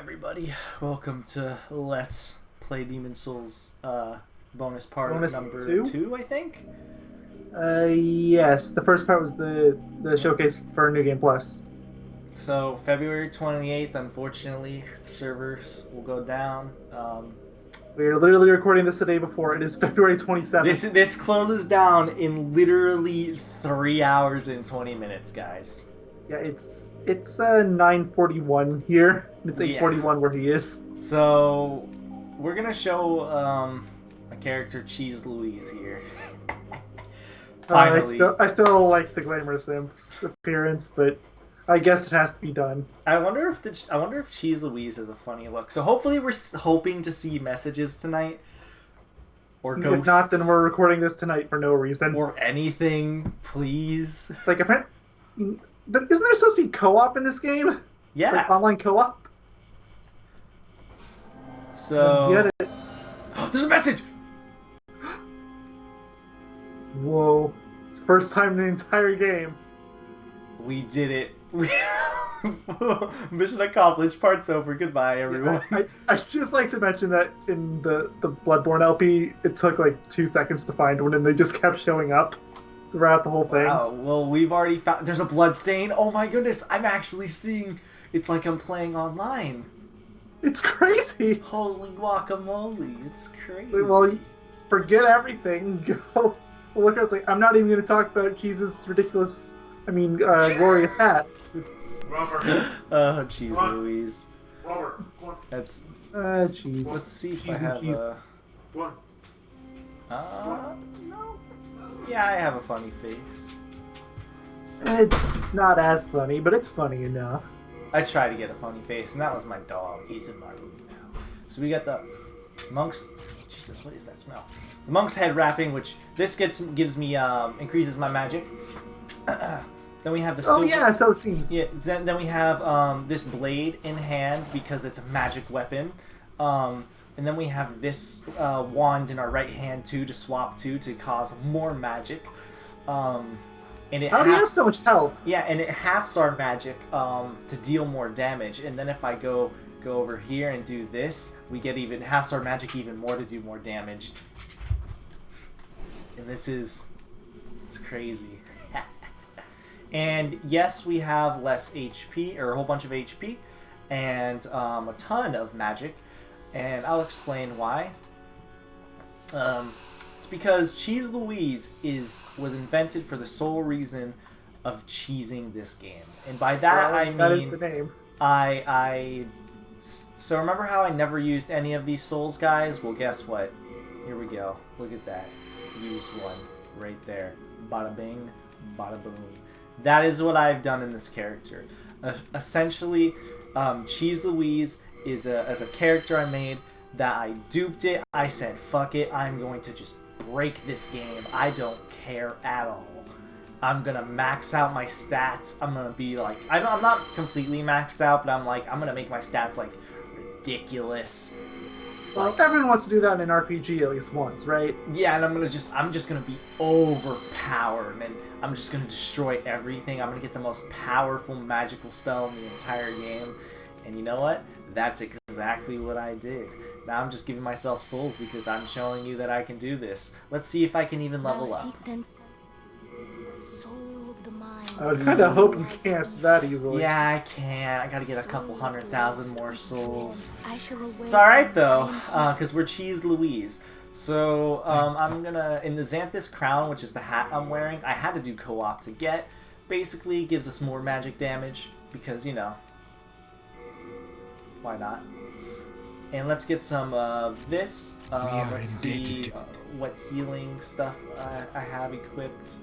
everybody. Welcome to Let's Play Demon Souls bonus part number two, I think? Yes. The first part was the showcase for New Game Plus. So, February 28th, unfortunately, the servers will go down. We're literally recording this the day before. It is February 27th. This closes down in literally 3 hours and 20 minutes, guys. Yeah, it's 9:41 here. It's 8:41 where he is. So, we're gonna show a character, Cheese Louise, here. Finally. I still like the glamorous imp's appearance, but I guess it has to be done. I wonder if Cheese Louise has a funny look. So hopefully we're hoping to see messages tonight, or ghosts. If not, then we're recording this tonight for no reason. Or anything, please. It's like, isn't there supposed to be co-op in this game? Yeah. Like online co-op? So... There's a message! Whoa. It's the first time in the entire game. We did it. Mission accomplished. Part's over. Goodbye, everyone. I just like to mention that in the Bloodborne LP, it took like 2 seconds to find one, and they just kept showing up throughout the whole thing. Wow. Well, we've already found... There's a bloodstain. Oh my goodness. I'm actually seeing... It's like I'm playing online. It's crazy. Holy guacamole. It's crazy. Well, forget everything. Go look at it. It's like, I'm not even going to talk about Keys' ridiculous... glorious hat. Robert. Oh, jeez, Louise. Robert, come on. That's... Jeez. Let's see if Keys I and Keys. have Come on. no. Yeah, I have a funny face. It's not as funny, but it's funny enough. I tried to get a funny face, and that was my dog. He's in my room now. So we got the monk's... Jesus, what is that smell? The monk's head wrapping, which this gives me, increases my magic. Then we have the silver... Oh yeah, so it seems. Yeah, then we have this blade in hand because it's a magic weapon. And then we have this wand in our right hand too to swap to cause more magic. And it How do you have so much health? Yeah, and it halves our magic to deal more damage. And then if I go over here and do this, we get halves our magic even more to do more damage. And it's crazy. And yes, we have less HP, or a whole bunch of HP, and a ton of magic, and I'll explain why. It's because Cheese Louise was invented for the sole reason of cheesing this game, and by that I mean that is the name. So remember how I never used any of these souls, guys? Well, guess what? Here we go. Look at that. Used one right there. Bada bing, bada boom. That is what I've done in this character. Essentially, Cheese Louise is a character I made that I duped it. I said, fuck it, I'm going to just break this game. I don't care at all. I'm going to max out my stats. I'm going to be like... I'm not completely maxed out, but I'm going to make my stats, like, ridiculous. Well, everyone wants to do that in an RPG at least once, right? Yeah, and I'm just gonna be overpowered, and I'm just gonna destroy everything. I'm gonna get the most powerful magical spell in the entire game, and you know what? That's exactly what I did. Now I'm just giving myself souls because I'm showing you that I can do this. Let's see if I can even level up. I would kind of hope you can't that easily. Yeah, I can't. I gotta get a couple 100,000 more souls. It's alright though, because we're Cheese Louise. So, I'm gonna... In the Xanthus Crown, which is the hat I'm wearing, I had to do co-op to get. Basically, gives us more magic damage, because, you know... Why not? And let's get some of this. Let's see what healing stuff I have equipped.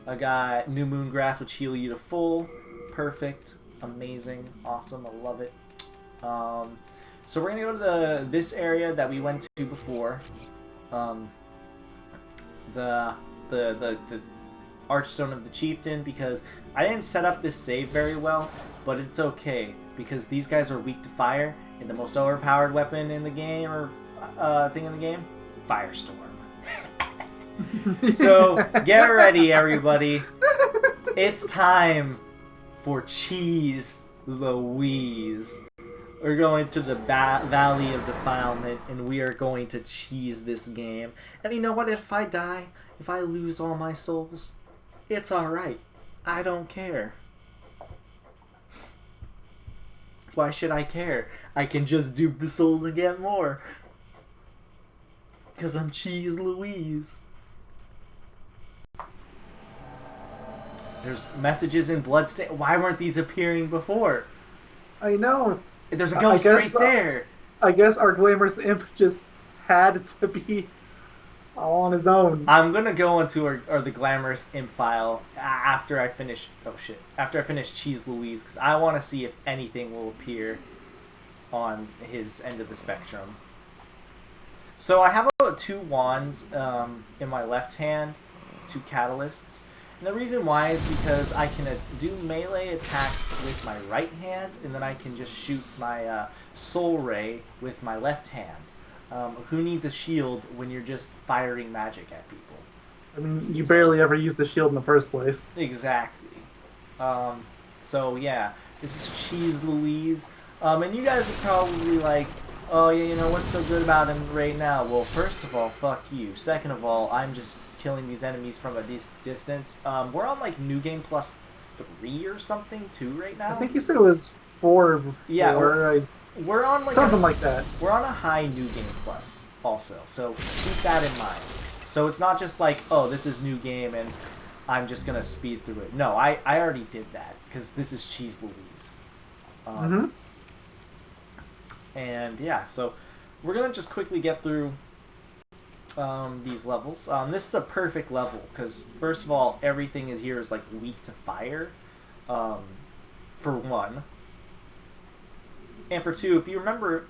I got New Moon Grass, which heal you to full. Perfect. Amazing. Awesome. I love it. So we're going to go to this area that we went to before. The Archstone of the Chieftain, because I didn't set up this save very well, but it's okay, because these guys are weak to fire, and the most overpowered weapon in the game, or thing in the game, Firestorm. So, get ready, everybody. It's time for Cheese Louise. We're going to the Valley of Defilement, and we are going to cheese this game. And you know what? If I die, if I lose all my souls, it's alright. I don't care. Why should I care? I can just dupe the souls and get more. Because I'm Cheese Louise. There's messages in Bloodstain. Why weren't these appearing before? I know. There's a ghost right there. I guess our glamorous imp just had to be all on his own. I'm gonna go into the glamorous imp file after I finish. Oh shit! After I finish Cheese Louise, because I want to see if anything will appear on his end of the spectrum. So I have about 2 wands in my left hand, 2 catalysts. And the reason why is because I can do melee attacks with my right hand, and then I can just shoot my soul ray with my left hand. Who needs a shield when you're just firing magic at people? I mean, you barely ever use the shield in the first place. Exactly. So yeah, this is Cheese Louise. And you guys are probably like, oh yeah, you know, what's so good about him right now? Well, first of all, fuck you. Second of all, I'm just killing these enemies from a distance. We're on like New Game Plus 3 or something, 2 right now. I think you said it was 4 before. Yeah, we're on like something like that. We're on a high New Game Plus also, so keep that in mind. So it's not just like, oh, this is new game and I'm just gonna speed through it. No, I already did that because this is Cheese Louise. And yeah, so we're gonna just quickly get through these levels. This is a perfect level because first of all, everything here is like weak to fire, for one. And for 2, if you remember,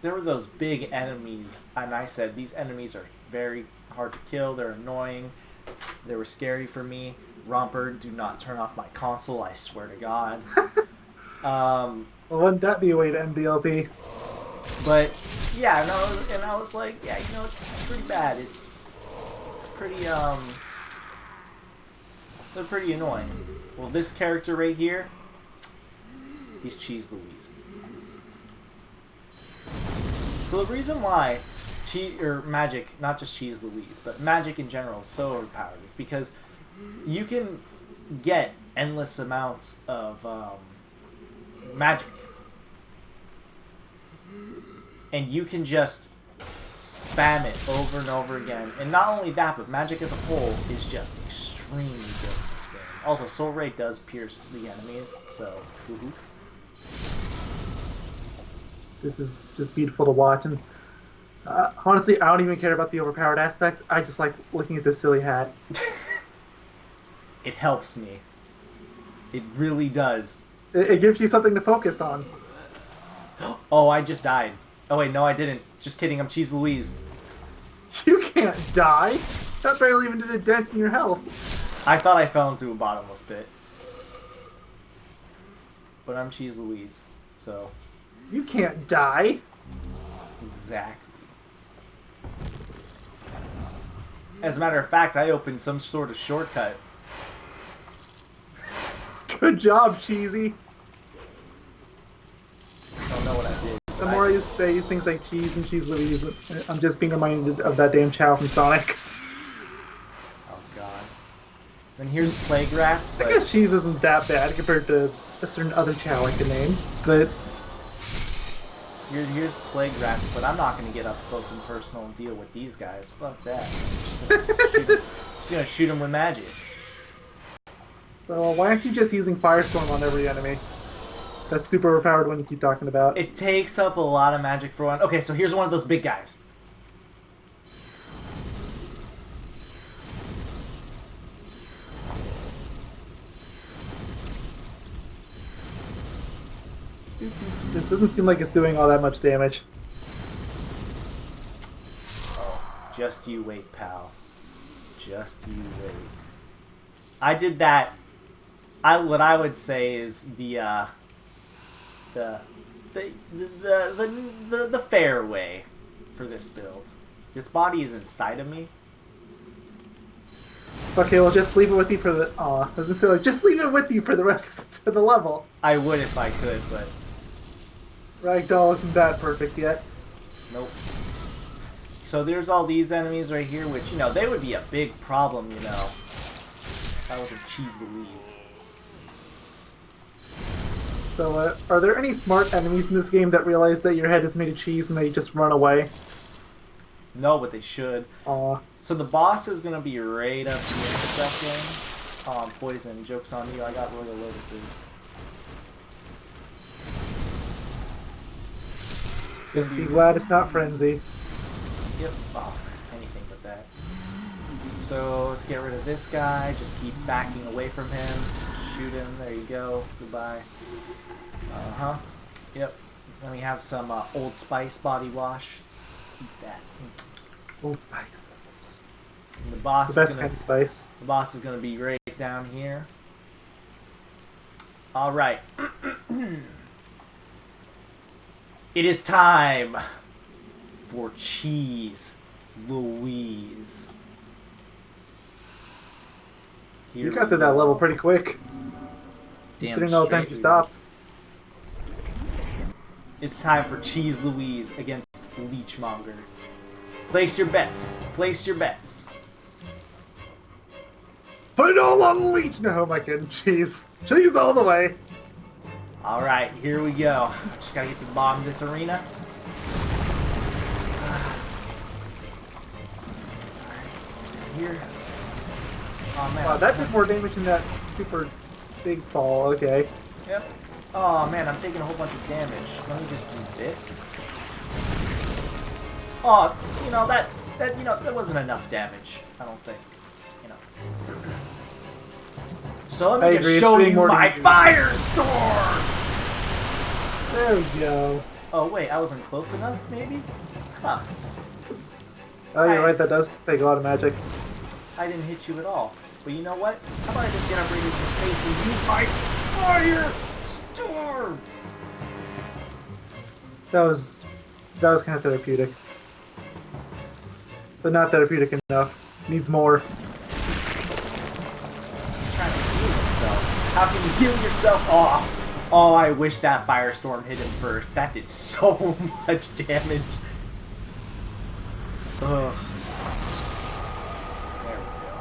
there were those big enemies, and I said these enemies are very hard to kill. They're annoying. They were scary for me. Romper, do not turn off my console. I swear to God. Well, wouldn't that be a way to end the LP? But yeah, and I was like, yeah, you know, it's pretty bad. It's pretty they're pretty annoying. Well, this character right here, he's Cheese Louise. So the reason why magic, not just Cheese Louise, but magic in general is so overpowered is because you can get endless amounts of magic. And you can just spam it over and over again. And not only that, but magic as a whole is just extremely good in this game. Also, Soul Ray does pierce the enemies, so woohoo. This is just beautiful to watch. And honestly, I don't even care about the overpowered aspect. I just like looking at this silly hat. It helps me. It really does. It gives you something to focus on. Oh, I just died. Oh wait, no I didn't. Just kidding, I'm Cheese Louise. You can't die. That barely even did a dent in your health. I thought I fell into a bottomless pit. But I'm Cheese Louise, so... You can't die. Exactly. As a matter of fact, I opened some sort of shortcut. Good job, Cheesy. I don't know what I did. The more you say things like cheese and Cheese Louise, I'm just being reminded of that damn Chow from Sonic. Oh god. Then here's Plague Rats, but... I guess cheese isn't that bad compared to a certain other Chow I can name, but... Here's Plague Rats, but I'm not going to get up close and personal and deal with these guys. Fuck that. I'm just gonna shoot them with magic. So why aren't you just using Firestorm on every enemy? That's super overpowered one you keep talking about. It takes up a lot of magic for one. Okay, so here's one of those big guys. This doesn't seem like it's doing all that much damage. Oh, just you wait, pal. Just you wait. I did that. What I would say is the fair way for this build. This body is inside of me. Okay, well just leave it with you for the... Aw, I was gonna say, like, just leave it with you for the rest of the level. I would if I could, but... Ragdoll isn't that perfect yet. Nope. So there's all these enemies right here, which, you know, they would be a big problem, you know. If I was a Cheese Louise. So, are there any smart enemies in this game that realize that your head is made of cheese and they just run away? No, but they should. Aw. So the boss is going to be right up here in a second. Oh, I'm poisoned. Joke's on you. I got Royal Lotuses. Just be glad it's not Frenzy. Yep. Oh, anything but that. So let's get rid of this guy. Just keep backing away from him. Shoot him. There you go. Goodbye. Uh-huh. Yep. Then we have some Old Spice body wash. Eat that. Old Spice. And the boss The best is kind gonna, of spice. the boss is gonna be right down here. All right. It is time for Cheese Louise. Here You got we to that go. level pretty quick. Damn Considering all the time straight you we stopped. It's time for Cheese Louise against Leechmonger. Place your bets. Place your bets. Put it all on Leech! No, am I kidding? Cheese. Cheese all the way. Alright, here we go. Just gotta get to the bottom of this arena. Here. Oh man. Wow, that did more damage than that super big fall. Okay. Yep. Oh man, I'm taking a whole bunch of damage. Let me just do this. Oh, you know, that wasn't enough damage, I don't think. You know. So let I me agree, just it's show doing you more my damage. firestorm! There we go. Oh wait, I wasn't close enough, maybe? Huh. Oh, you're right. That does take a lot of magic. I didn't hit you at all. But you know what? How about I just get up right in your face and use my firestorm? That was kind of therapeutic, but not therapeutic enough. Needs more. He's trying to heal himself. How can you heal yourself? Oh, I wish that firestorm hit him first. That did so much damage. Ugh. There we go.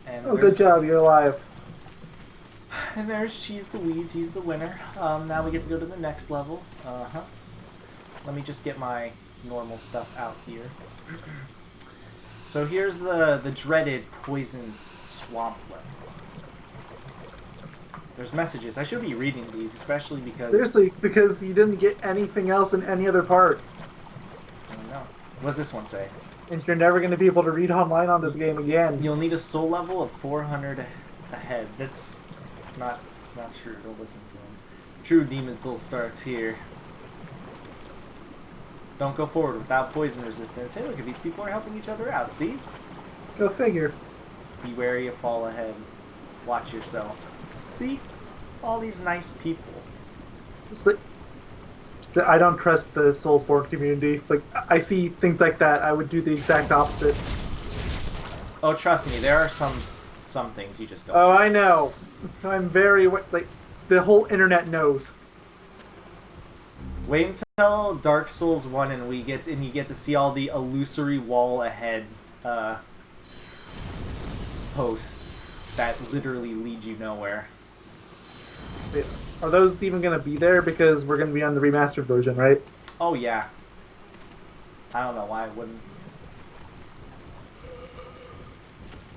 And Oh, good job. You're alive. And there's Cheese Louise. He's the winner. Now we get to go to the next level. Let me just get my normal stuff out here. So here's the dreaded poison swamp level. There's messages. I should be reading these, especially because... Seriously, because you didn't get anything else in any other part. I don't know. What does this one say? And you're never going to be able to read online on this game again. You'll need a soul level of 400 ahead. It's not true. Don't listen to him. True demon soul starts here. Don't go forward without poison resistance. Hey, look at these people are helping each other out. See? Go figure. Be wary of fall ahead. Watch yourself. See? All these nice people. It's like, I don't trust the Soulsborne community. Like, I see things like that, I would do the exact opposite. Oh, trust me, there are some things you just don't Oh, I trust. know. I'm very, like, the whole internet knows. Wait until Dark Souls 1 and you get to see all the illusory wall ahead posts that literally lead you nowhere. Are those even going to be there? Because we're going to be on the remastered version, right? Oh yeah. I don't know why I wouldn't.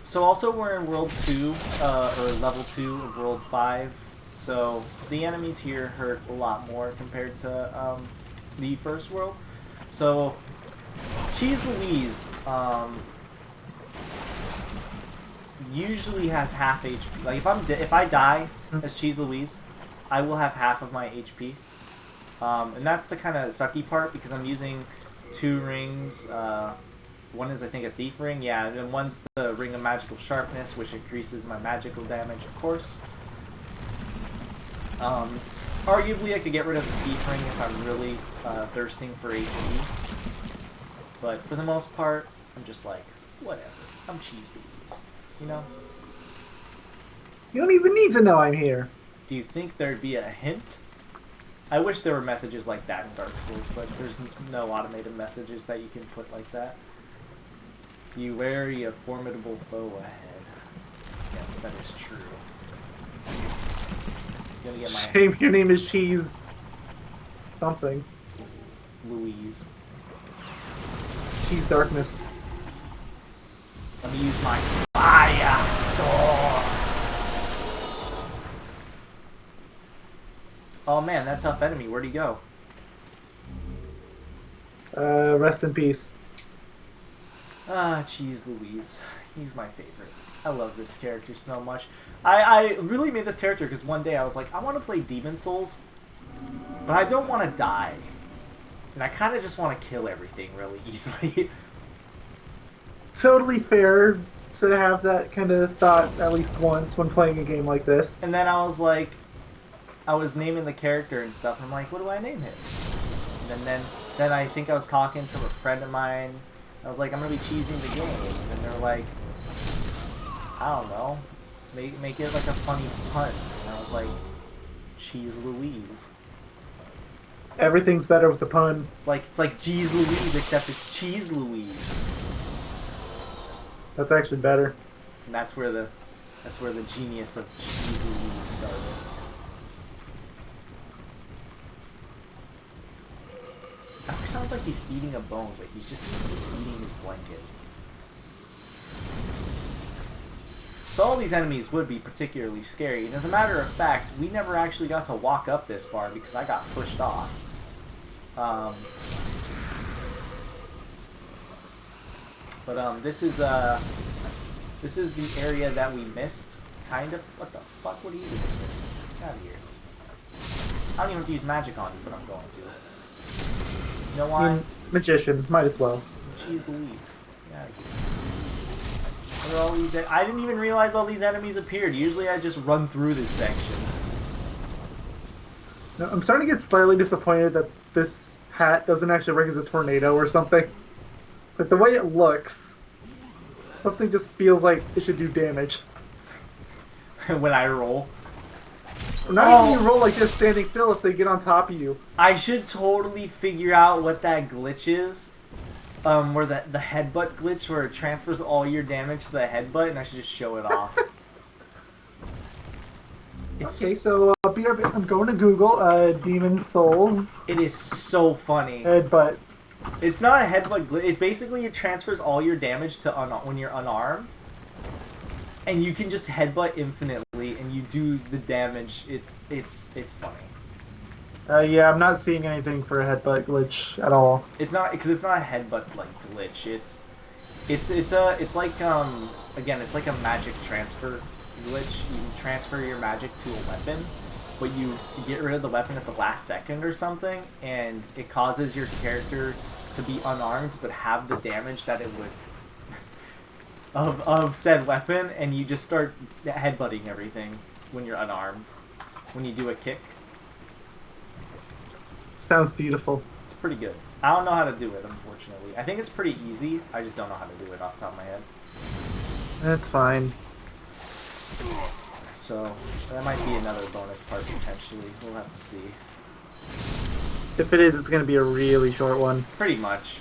So also we're in World 2, or Level 2 of World 5, so the enemies here hurt a lot more compared to the first world. So Cheese Louise usually has half HP. Like if I die as Cheese Louise, I will have half of my HP. And that's the kind of sucky part because I'm using 2 rings. One is, I think, a Thief Ring, yeah, and then one's the Ring of Magical Sharpness, which increases my magical damage, of course. Arguably, I could get rid of the Thief Ring if I'm really thirsting for HP. But for the most part, I'm just like, whatever. I'm Cheese Louise, you know? You don't even need to know I'm here. Do you think there'd be a hint? I wish there were messages like that in Dark Souls, but there's no automated messages that you can put like that. You wary a formidable foe ahead. Yes, that is true. Gonna get my Shame your name is Cheese. Something. Louise. Cheese Darkness. Let me use my Firestorm. Oh man, that tough enemy. Where'd he go? Rest in peace. Ah, Cheese Louise. He's my favorite. I love this character so much. I really made this character because one day I was like, I want to play Demon Souls, but I don't want to die. And I kind of just want to kill everything really easily. Totally fair to have that kind of thought at least once when playing a game like this. And then I was like, I was naming the character and stuff. And I'm like, what do I name him? And then I think I was talking to a friend of mine. I was like, I'm going to be cheesing the game. And they're like, I don't know. Make it like a funny pun. And I was like, Cheese Louise. Everything's better with the pun. It's like Jeez Louise, except it's Cheese Louise. That's actually better. And that's where the genius of Cheese Louise started. That sounds like he's eating a bone, but he's just eating his blanket. So all these enemies would be particularly scary. And as a matter of fact, we never actually got to walk up this far because I got pushed off. This is the area that we missed, kind of. What the fuck? What are you doing? Get out of here. I don't even have to use magic on you, but I'm going to. You know why? Magician, might as well. Jeez Louise. Get out of here. What are all these? I didn't even realize all these enemies appeared. Usually I just run through this section. No, I'm starting to get slightly disappointed that this hat doesn't actually work as a tornado or something. Like the way it looks, something just feels like it should do damage. When I roll. Not even you roll like this standing still if they get on top of you. I should totally figure out what that glitch is. Where the headbutt glitch where it transfers all your damage to the headbutt, and I should just show it off. Okay, so I'm going to Google Demon Souls. It is so funny. Headbutt. It's not a headbutt glitch. It transfers all your damage to when you're unarmed, and you can just headbutt infinitely, and you do the damage. It's funny. Yeah, I'm not seeing anything for a headbutt glitch at all. It's not because it's not a headbutt like glitch. It's like again, it's like a magic transfer glitch. You transfer your magic to a weapon, but you get rid of the weapon at the last second or something, and it causes your character to be unarmed but have the damage that it would of said weapon, and you just start headbutting everything when you're unarmed when you do a kick. Sounds beautiful. It's pretty good. I don't know how to do it, unfortunately. I think it's pretty easy. I just don't know how to do it off the top of my head. That's fine. So, that might be another bonus part, potentially. We'll have to see. If it is, it's going to be a really short one. Pretty much.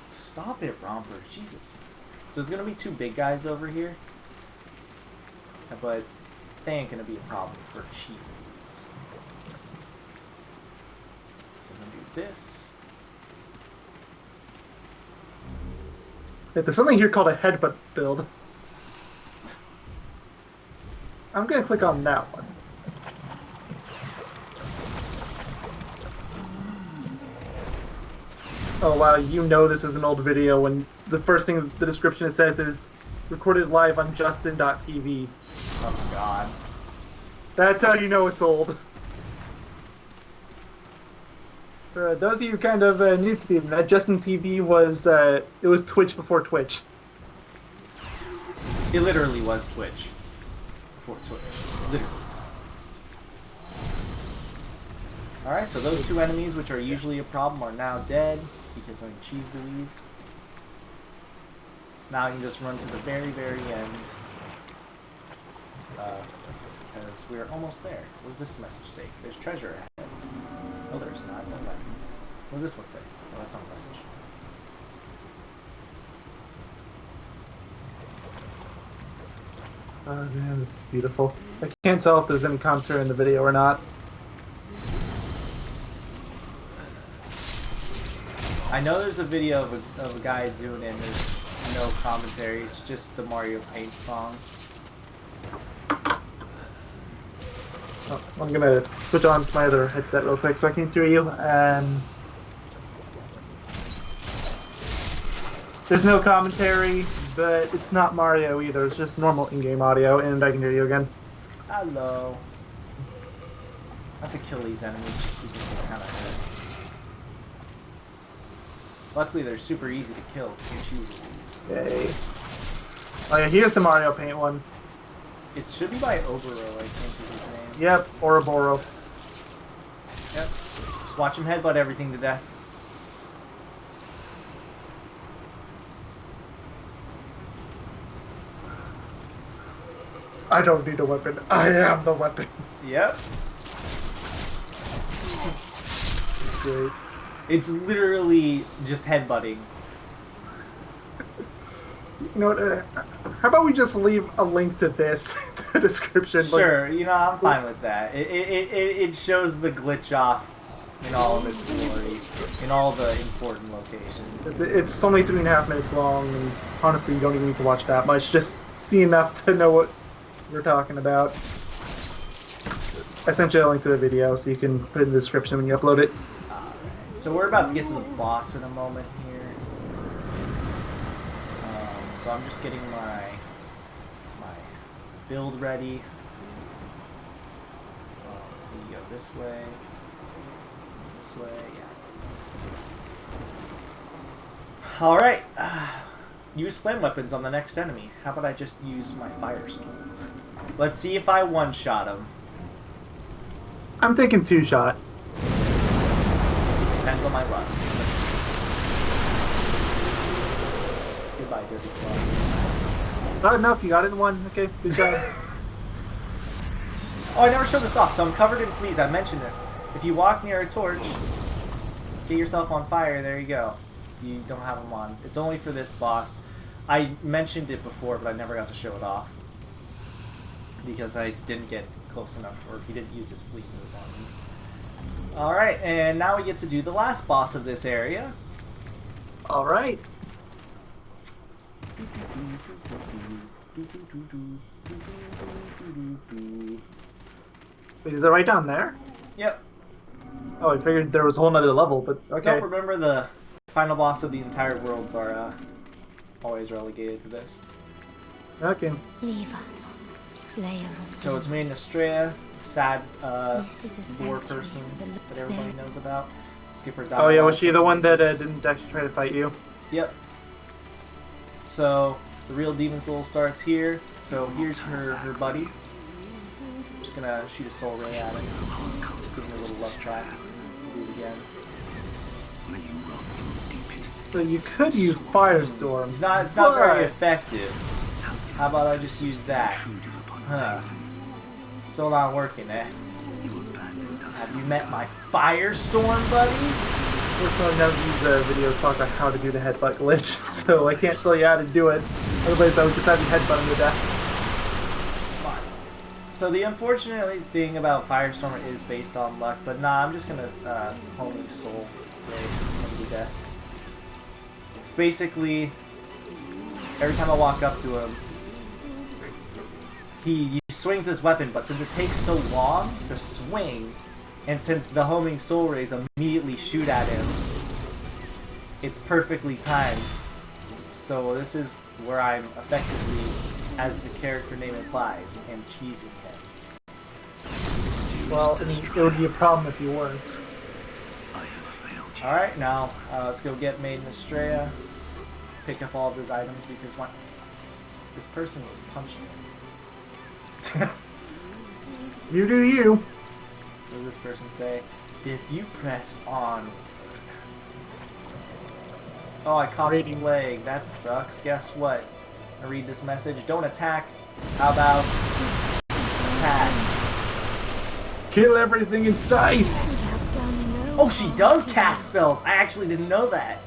Stop it, Romper. Jesus. So there's going to be two big guys over here. But they ain't going to be a problem for Cheese Louise. So I'm going to do this. Yeah, there's something here called a headbutt build. I'm going to click on that one. Oh wow, you know this is an old video when the first thing the description it says is recorded live on Justin.tv. Oh god. That's how you know it's old. For those of you kind of new to the internet, Justin TV was it was Twitch before Twitch. It literally was Twitch. Before Twitch. Literally. Alright, so those two enemies, which are usually a problem, are now dead because I'm Cheese Louise. Now I can just run to the very, very end. because we're almost there. What does this message say? There's treasure ahead. Oh, there's not. Hold on. What does this one say? Oh, that's not a message. Oh man, this is beautiful. I can't tell if there's any commentary in the video or not. I know there's a video of a guy doing it and there's no commentary. It's just the Mario Paint song. Oh, I'm gonna switch on my other headset real quick so I can hear you. There's no commentary, but it's not Mario either. It's just normal in-game audio, and I can hear you again. Hello. I have to kill these enemies just because they're kind of hurt. Luckily, they're super easy to kill because you choose these. Yay. Oh yeah, here's the Mario Paint one. It should be by Oboro, I think is his name. Yep, Ouroboros. Yep. Just watch him headbutt everything to death. I don't need a weapon. I am the weapon. Yep. Great. It's literally just headbutting. You know what? How about we just leave a link to this in the description? Sure, you know, I'm fine with that. It shows the glitch off in all of its glory, in all the important locations. It's only 3.5 minutes long, and honestly, you don't even need to watch that much. Just see enough to know what we're talking about. I sent you a link to the video, so you can put it in the description when you upload it. So we're about to get to the boss in a moment here. So I'm just getting my build ready. You go this way. This way, yeah. All right. Use flame weapons on the next enemy. How about I just use my firestorm? Let's see if I one-shot him. I'm thinking 2-shot. Depends on my luck. Let's see. Goodbye, dirty claws. Not enough, you got it in one. Okay, good job. Oh, I never showed this off, so I'm covered in fleas. I mentioned this. If you walk near a torch, get yourself on fire, there you go. You don't have them on. It's only for this boss. I mentioned it before, but I never got to show it off. Because I didn't get close enough, or he didn't use his fleet move on me. Alright, and now we get to do the last boss of this area. Alright. Wait, is that right down there? Yep. Oh, I figured there was a whole nother level, but okay. Don't remember the final boss of the entire worlds are always relegated to this. Okay. Leave us, Slayer of So it's me and Estrella, sad This is a war sanctuary person for the that everybody knows about. Skip her Oh yeah, was dialogue, she the one that something. didn't actually try to fight you? Yep. So the real Demon Soul starts here. So here's her buddy. I'm just gonna shoot a soul ray at him. Give him a little love track. Do it again. So you could use Firestorm. It's not very But- effective. How about I just use that? Huh. Still not working, eh? Have you met my Firestorm, buddy? Fortunately, none of these videos talk about how to do the headbutt glitch, so I can't tell you how to do it. Otherwise, I would just have you headbutt him to death. So the unfortunate thing about Firestorm is based on luck, but nah, I'm just gonna Holy Soul Ray him to death. It's basically every time I walk up to him, he swings his weapon, but since it takes so long to swing, and since the homing soul rays immediately shoot at him, it's perfectly timed. So this is where I'm effectively, as the character name implies, am cheesing him. Well, I mean, it would be a problem if you weren't. Alright, now let's go get Maiden Estrella. Let's pick up all of his items because this person was punching him. You do you. What does this person say? If you press onward. Oh, I caught the leg. That sucks. Guess what? I read this message. Don't attack. How about Kill everything in sight! You have done no Oh, she harm does to cast me. spells. I actually didn't know that.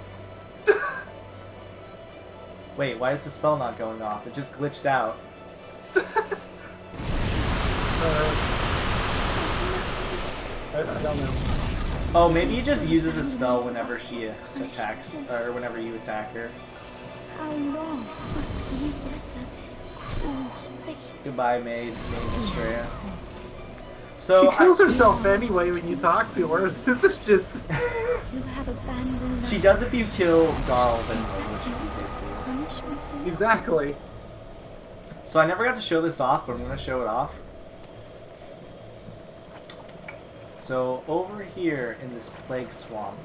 Wait, why is the spell not going off? It just glitched out. I don't know. Oh, maybe he just uses a spell whenever she attacks, or whenever you attack her. How long must we weather this cruel fate? Goodbye, Maid Estrella. So She kills herself anyway when you talk to her. This is just... You have abandoned she us. does if you kill Garl, Is anyway, that which you guilt did do. punishment for me? Exactly. So I never got to show this off, but I'm gonna show it off. So over here in this plague swamp,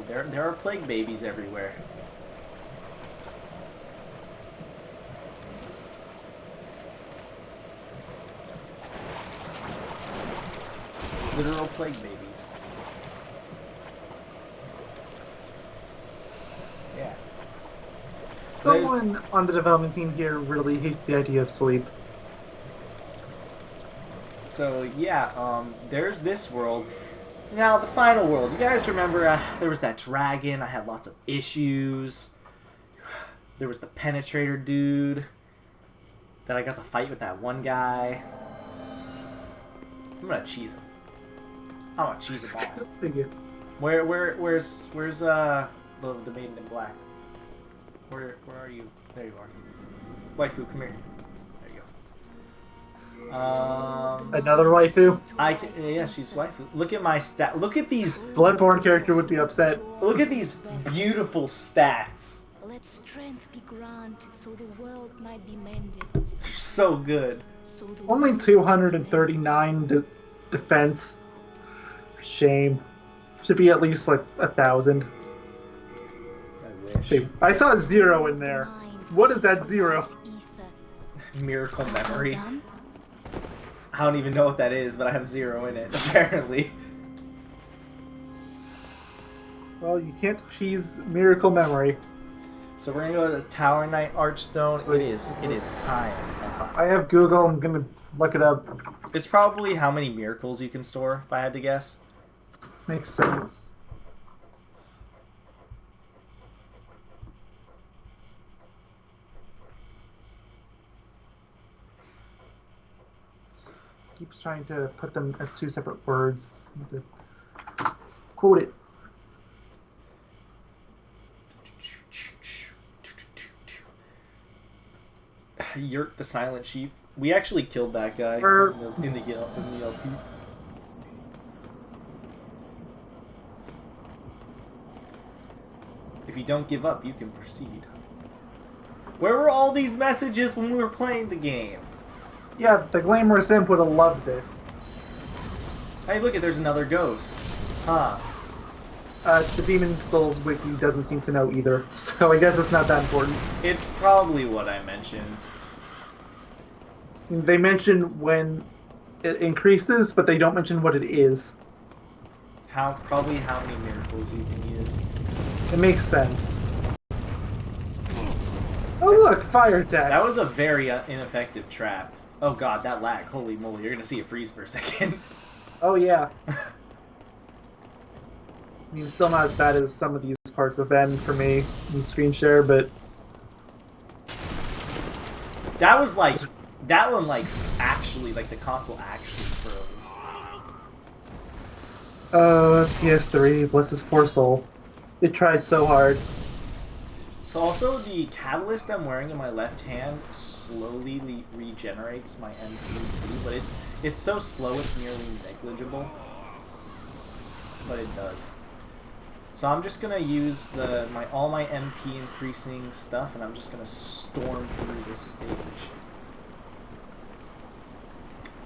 there are plague babies everywhere. Literal plague babies. Yeah. So there's- Someone on the development team here really hates the idea of sleep. So yeah, there's this world. Now the final world. You guys remember there was that dragon. I had lots of issues. There was the penetrator dude that I got to fight with that one guy. I'm gonna cheese him. I want to cheese him all. Thank you. Where's the maiden in black? Where are you? There you are. Waifu, come here. There you go. Another waifu? Yeah, she's waifu. Look at my stat. Look at these. Bloodborne character would be upset. Look at these beautiful stats. Let strength be granted so the world might be mended. They're so good. So the Only world 239 defense. Shame. Should be at least like 1,000. I wish. I saw a 0 in there. What is that 0? Miracle memory. Done? I don't even know what that is, but I have 0 in it apparently. Well, you can't cheese miracle memory. So we're gonna go to the Tower Knight Archstone. It is time. I have Google. I'm gonna look it up. It's probably how many miracles you can store, if I had to guess. Makes sense. Keeps trying to put them as 2 separate words. To quote it. Yurt the Silent Chief. We actually killed that guy Er. in the LP. If you don't give up, you can proceed. Where were all these messages when we were playing the game? Yeah, the Glamorous Imp would have loved this. Hey, look at there's another ghost. Huh. The Demon Souls wiki doesn't seem to know either, so I guess it's not that important. It's probably what I mentioned. They mention when it increases, but they don't mention what it is. Probably how many miracles you can use. It makes sense. Oh look, fire attacks. That was a very ineffective trap. Oh god, that lag. Holy moly, you're gonna see it freeze for a second. Oh yeah. I mean, still not as bad as some of these parts have been for me in screen share, but That was like... That one, like, actually, like, the console actually froze. PS3, bless his poor soul. It tried so hard. So also, the catalyst I'm wearing in my left hand slowly regenerates my MP too, but it's so slow it's nearly negligible. But it does. So I'm just gonna use all my MP increasing stuff, and I'm just gonna storm through this stage.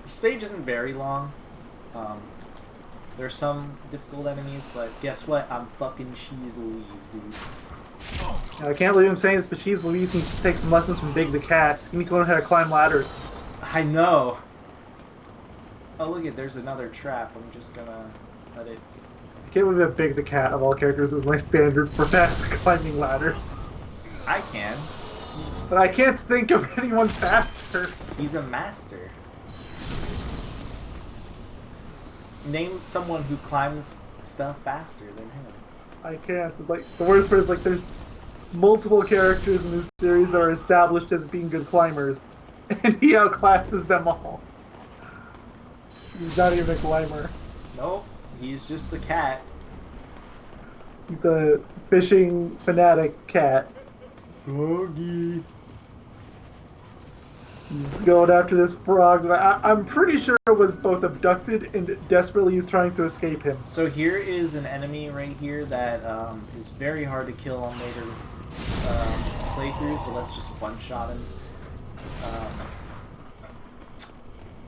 The stage isn't very long. There's some difficult enemies, but guess what? I'm fucking Cheese Louise, dude. I can't believe I'm saying this, but she's Louise needs to take some lessons from Big the Cat. You need to learn how to climb ladders. I know. Oh, look at there's another trap. I'm just gonna let it. I can't believe that Big the Cat of all characters is my standard for fast climbing ladders. I can. But I can't think of anyone faster. He's a master. Name someone who climbs stuff faster than him. I can't. Like, the worst part is, like, there's multiple characters in this series that are established as being good climbers, and he outclasses them all. He's not even a climber. Nope, he's just a cat. He's a fishing fanatic cat. Yogi. He's going after this frog. I'm pretty sure it was both abducted and desperately is trying to escape him. So here is an enemy right here that is very hard to kill on later playthroughs, but let's just one-shot him.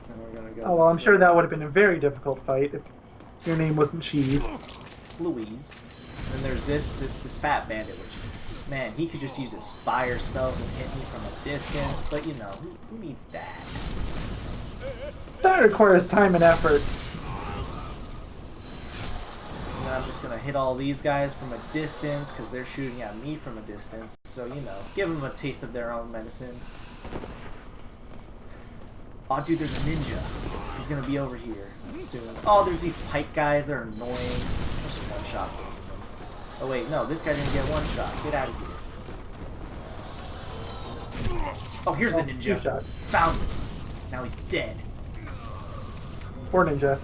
And we're gonna go. Oh, well, I'm sure that would have been a very difficult fight if your name wasn't Cheese. Louise. And there's this fat bandit, which, man, he could just use his fire spells and hit me from a distance, but you know, who needs that? That requires time and effort. And then I'm just gonna hit all these guys from a distance, because they're shooting at me from a distance, so, you know, give them a taste of their own medicine. Oh, dude, there's a ninja. He's gonna be over here soon. Oh, there's these pike guys. They're annoying. There's just one shot both of them. Oh, wait, no. This guy didn't get one shot. Get out of here. Oh, here's the ninja. Two shot. Found him. Now he's dead. Poor ninja.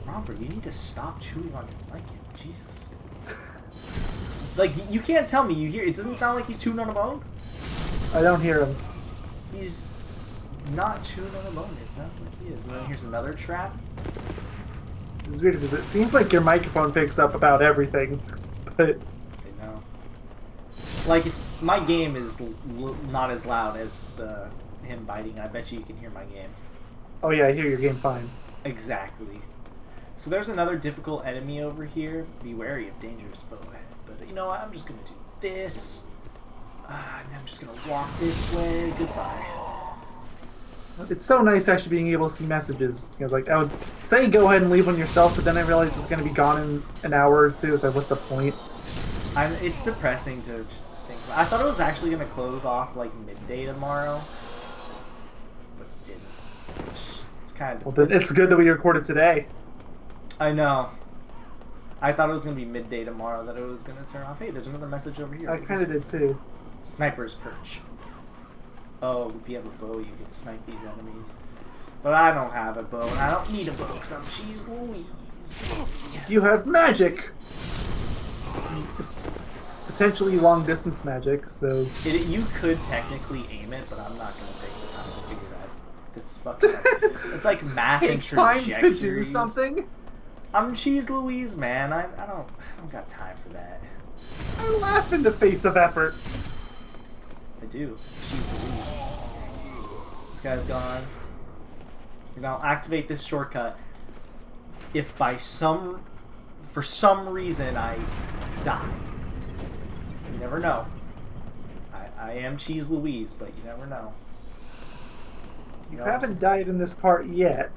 Robert, you need to stop chewing on your blanket. Jesus. Like, you can't tell me. You hear? It doesn't sound like he's chewing on a bone. I don't hear him. He's not chewing on a bone. It sounds like he is. And then here's another trap. It's weird because it seems like your microphone picks up about everything, but I know. Like, my game is not as loud as him biting. I bet you can hear my game. oh yeah, I hear your game fine. Exactly. So there's another difficult enemy over here. Be wary of dangerous foe ahead. But you know what? I'm just gonna do this. And I'm just gonna walk this way. Goodbye. It's so nice actually being able to see messages. You know, like I would say go ahead and leave one yourself, but then I realized it's going to be gone in an hour or two. So what's the point? It's depressing to just think. I thought it was actually gonna close off like midday tomorrow, but it didn't. It's kind of. Well, then it's good that we recorded today. I know. I thought it was gonna be midday tomorrow that it was gonna turn off. Hey, there's another message over here. I kind of did too. Sniper's perch. Oh, if you have a bow, you can snipe these enemies. But I don't have a bow, and I don't need a bow because I'm Cheese Louise. You have magic. It's potentially long distance magic, so You could technically aim it, but I'm not gonna take the time to figure that. This fucking. It's like math and take time trajectories. to do something. I'm Cheese Louise, man. I don't got time for that. I laugh in the face of effort. I do. Cheese Louise. This guy's gone. And I'll activate this shortcut if for some reason I die. You never know. I am Cheese Louise, but you never know. You haven't died in this part yet,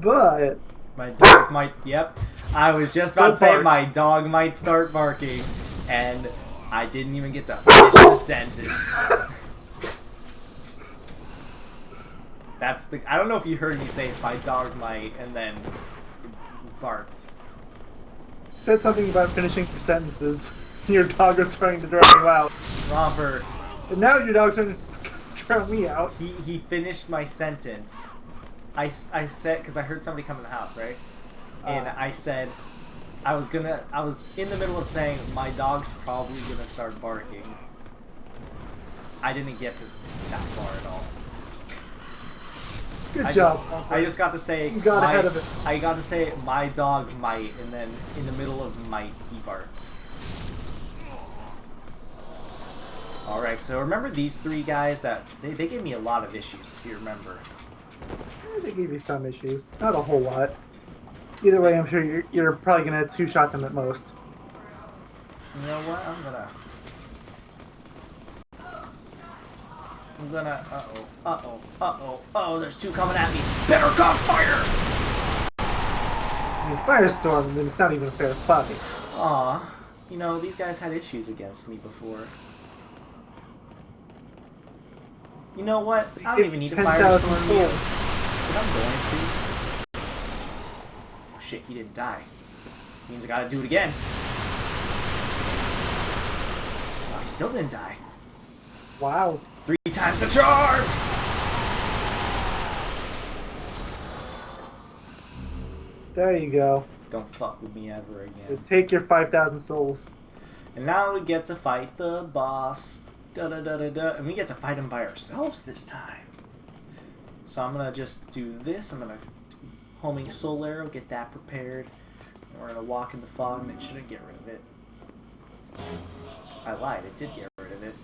but My dog might. Yep. I was just about to say bark. my dog might start barking, and I didn't even get to finish the sentence. That's the. I don't know if you heard me say my dog might, and then it barked. said something about finishing your sentences. Your dog was trying to drown you out, Robert, and now your dog's trying to drown me out. he finished my sentence. I said, because I heard somebody come in the house, right? And I said, I was in the middle of saying, my dog's probably gonna start barking. I didn't get to that far at all. Good job. I just got to say, You got ahead of it. I got to say, my dog might, and then in the middle of might, he barked. Alright, so remember these three guys that, they gave me a lot of issues, if you remember. They gave you some issues, not a whole lot. Either way, I'm sure you're probably gonna two-shot them at most. You know what? I'm gonna. Oh, there's two coming at me. Better cock fire! I mean, Firestorm, then it's not even a fair fight. Aw. You know, these guys had issues against me before. You know what? I don't even need a 10,000 Firestorm. souls. But I'm going to. shit, he didn't die. Means I gotta do it again. Oh, he still didn't die. Wow. 3 times the charge! There you go. Don't fuck with me ever again. Take your 5,000 souls. And now we get to fight the boss. Da-da-da-da-da. And we get to fight him by ourselves this time. So I'm gonna just do this. I'm gonna do homing soul arrow, get that prepared. And we're gonna walk in the fog, and it shouldn't get rid of it. I lied, it did get rid of it.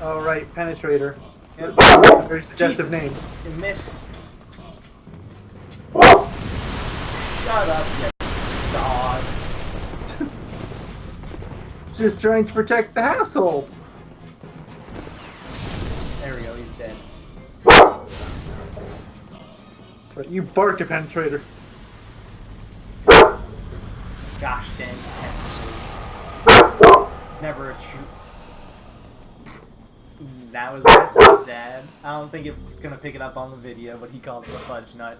Alright, Penetrator. Yep. Very suggestive Jesus, name. it missed. Shut up, you dog. Just trying to protect the household. There we go, he's dead. But you bark a Penetrator. Gosh dang it. It's never a true... That was messed up, Dad. I don't think it's gonna pick it up on the video, but he called it a fudge nut.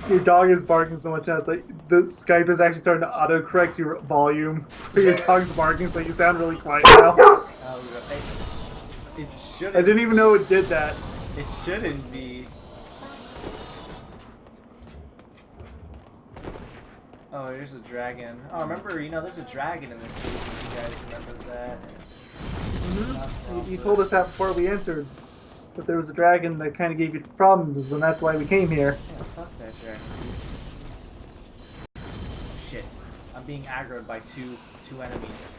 Your dog is barking so much now, it's like the Skype is actually starting to auto-correct your volume for your dog's barking, so you sound really quiet now. It shouldn't. I didn't even know it did that. It shouldn't be. Oh, here's a dragon. Oh, remember, you know, there's a dragon in this game. If you guys remember that. You told us that before we entered. That there was a dragon that kind of gave you problems, and that's why we came here. Yeah, fuck that dragon. Shit. I'm being aggroed by two enemies.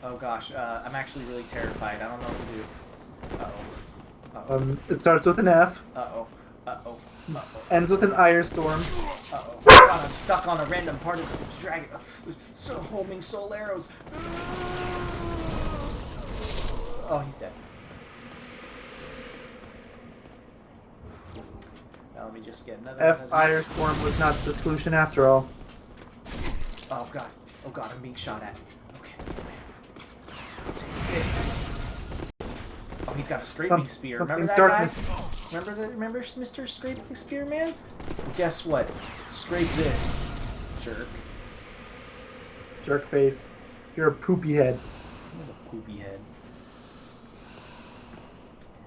Oh gosh, I'm actually really terrified. I don't know what to do. Uh-oh. Uh-oh. It starts with an F, Uh-oh. Uh-oh. Uh-oh. ends with an Ire Storm. Uh-oh. God, I'm stuck on a random part of the dragon. So homing soul arrows. Oh, he's dead. Now let me just get another... Ire Storm was not the solution after all. Oh god. Oh god, I'm being shot at. Okay. I'll take this. Oh, he's got a scraping spear. Remember that darkness. guy? Remember Mr. Scraping Spear Man? Well, guess what? Scrape this, jerk. Jerk face. You're a poopy head. He has a poopy head.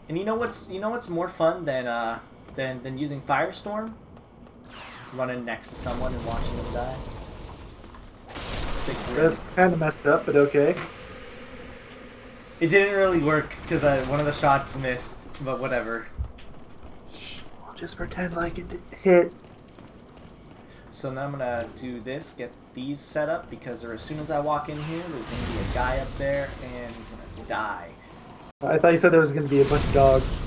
And you know what's more fun than using Firestorm? Running next to someone and watching them die. Big grin. That's kind of messed up, but okay. It didn't really work because one of the shots missed, but whatever. Just pretend like it didn't hit. So now I'm gonna do this, get these set up, because as soon as I walk in here, there's gonna be a guy up there and he's gonna die. I thought you said there was going to be a bunch of dogs.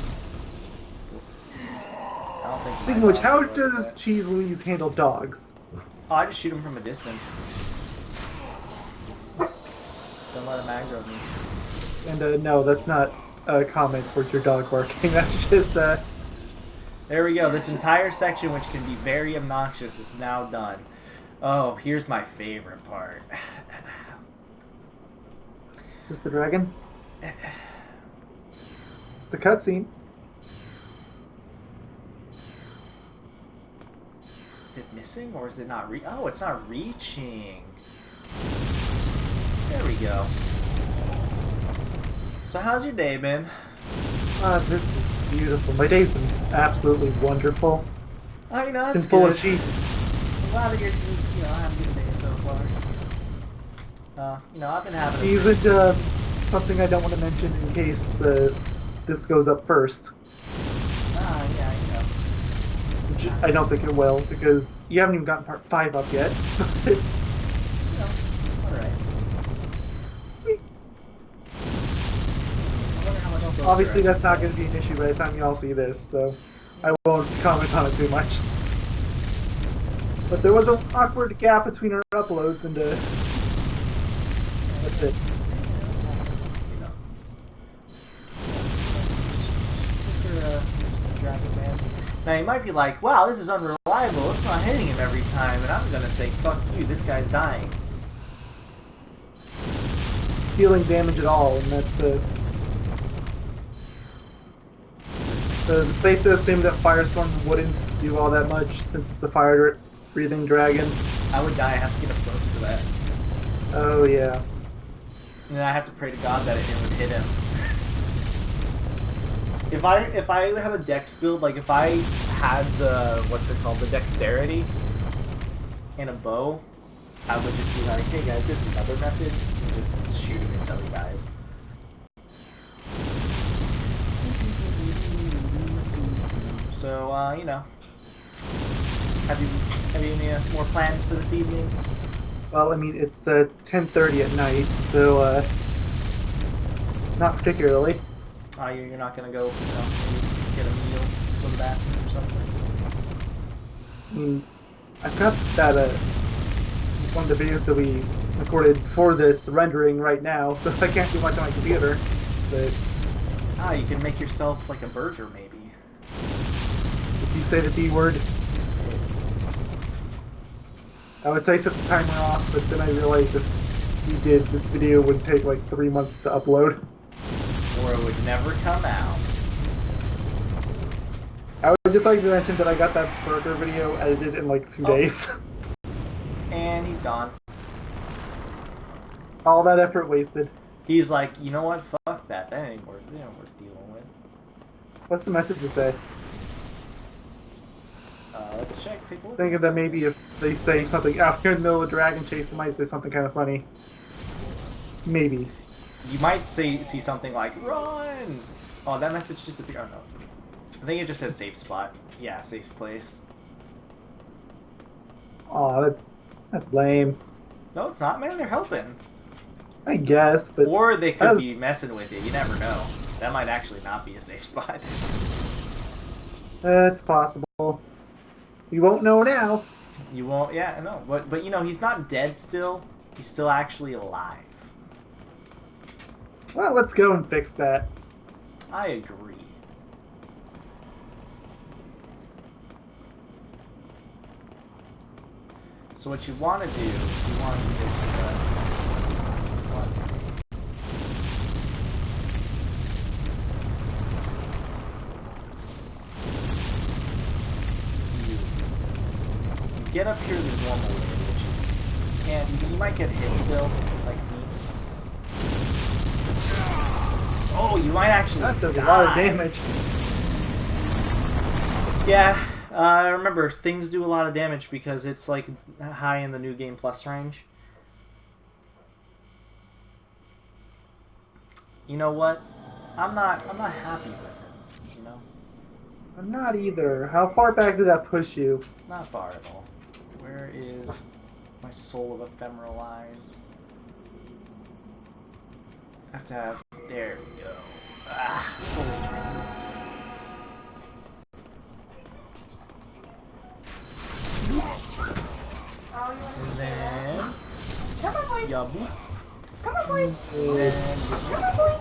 I don't think. Speaking of which, how does Cheese Louise handle dogs? Oh, I just shoot him from a distance. Don't let him aggro me. And no, that's not a comment towards your dog barking. That's just There we go. This entire section, which can be very obnoxious, is now done. Oh, here's my favorite part. Is this the dragon? It's the cutscene. Is it missing or is it not oh, it's not reaching. There we go. So how's your day been? This is beautiful. My day's been absolutely wonderful. Oh, you know, It's that's been full good. of cheese. I'm glad that you're having a good day so far. You know, I've been having a... Isn't something I don't want to mention in case this goes up first. Ah, yeah, you know. Which I don't think it will, because you haven't even gotten part 5 up yet. It's alright. Obviously that's not going to be an issue by the time you all see this, so I won't comment on it too much. But there was an awkward gap between our uploads, and that's it. Mr. Dragon Man. Now you might be like, wow, this is unreliable, it's not hitting him every time, and I'm gonna say, fuck you, this guy's dying. Stealing damage at all, and that's Is it safe to assume that Firestorm wouldn't do all that much since it's a fire-breathing dragon? I would die. I have to get a thrust for that. Oh yeah. And then I have to pray to God that it would hit him. If I had a dex build, like if I had the what's it called, the dexterity and a bow, I would just be like, hey guys, there's another method, and just shoot him until he dies. So you know, have you any more plans for this evening? Well, I mean, it's 10:30 at night, so not particularly. You're not gonna go, you know, maybe get a meal, go to the bathroom or something. I mean, I've got that one of the videos that we recorded for this rendering right now, so I can't do much on my computer. But You can make yourself like a burger, maybe. if you say the B word, I would say set the timer off, but then I realized if you did, this video would take like 3 months to upload. Or it would never come out. I would just like to mention that I got that burger video edited in like 2 days. And he's gone. All that effort wasted. He's like, you know what? Fuck that. That ain't worth dealing with. What's the message to say? Let's check. Take a look. Thinking that maybe if they say something out here in the middle of a dragon chase, they might say something kind of funny. Maybe. You might see something like, run! Oh, that message disappeared. Oh, no. I think it just says safe spot. Yeah, safe place. Aw, that's lame. No, it's not, man. They're helping. I guess, but... Or they could be messing with you. You never know. That might actually not be a safe spot. It's possible. We won't know now. You won't, yeah, no. But you know, he's not dead still. He's still actually alive. Well, let's go and fix that. I agree. So what you want to do, you want to do this, you get up here the normal way, which is, you might get hit still, like me. Oh, you might actually That does die. a lot of damage. Yeah, remember, things do a lot of damage because it's like high in the New Game Plus range. You know what? I'm not happy with it, you know? I'm not either. How far back did that push you? Not far at all. Where is my soul of ephemeral eyes? I have to have... There we go. Full HP. And then... Come on, boys. Yabu. Come on, boys. And then... Come on, boys.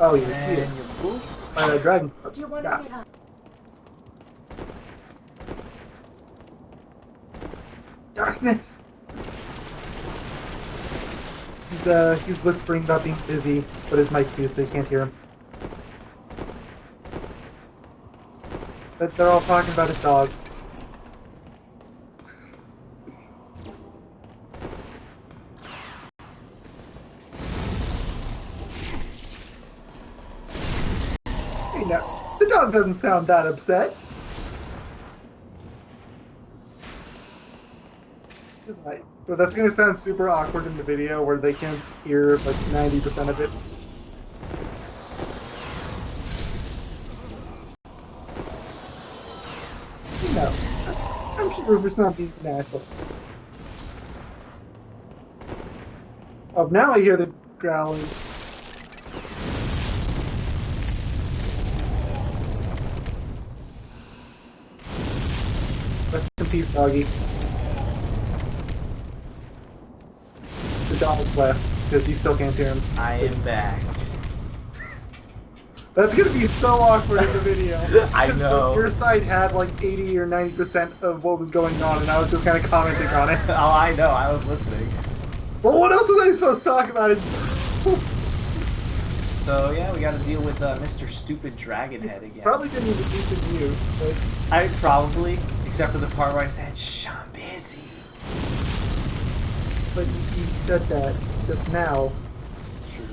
Oh, you're And here. Yabu. Dragon. Do you want to Yeah. say hi? Darkness! He's whispering about being busy, but his mic's muted so you can't hear him. But they're all talking about his dog. Hey, now, the dog doesn't sound that upset. Right. But that's gonna sound super awkward in the video where they can't hear like 90% of it. No. I'm sure Rufus not being an asshole. Oh, now I hear the growling. Rest in peace, doggy. The dog left because you still can't hear him. I am back. That's gonna be so awkward in the video. I know. Your side had like 80 or 90% of what was going on, and I was just kind of commenting on it. Oh, I know. I was listening. Well, what else was I supposed to talk about? It's So yeah, we got to deal with Mr. Stupid Dragon Head again. Probably didn't even need to mute, but I probably, except for the part where I said, "Shh, I'm busy." you said that just now. True.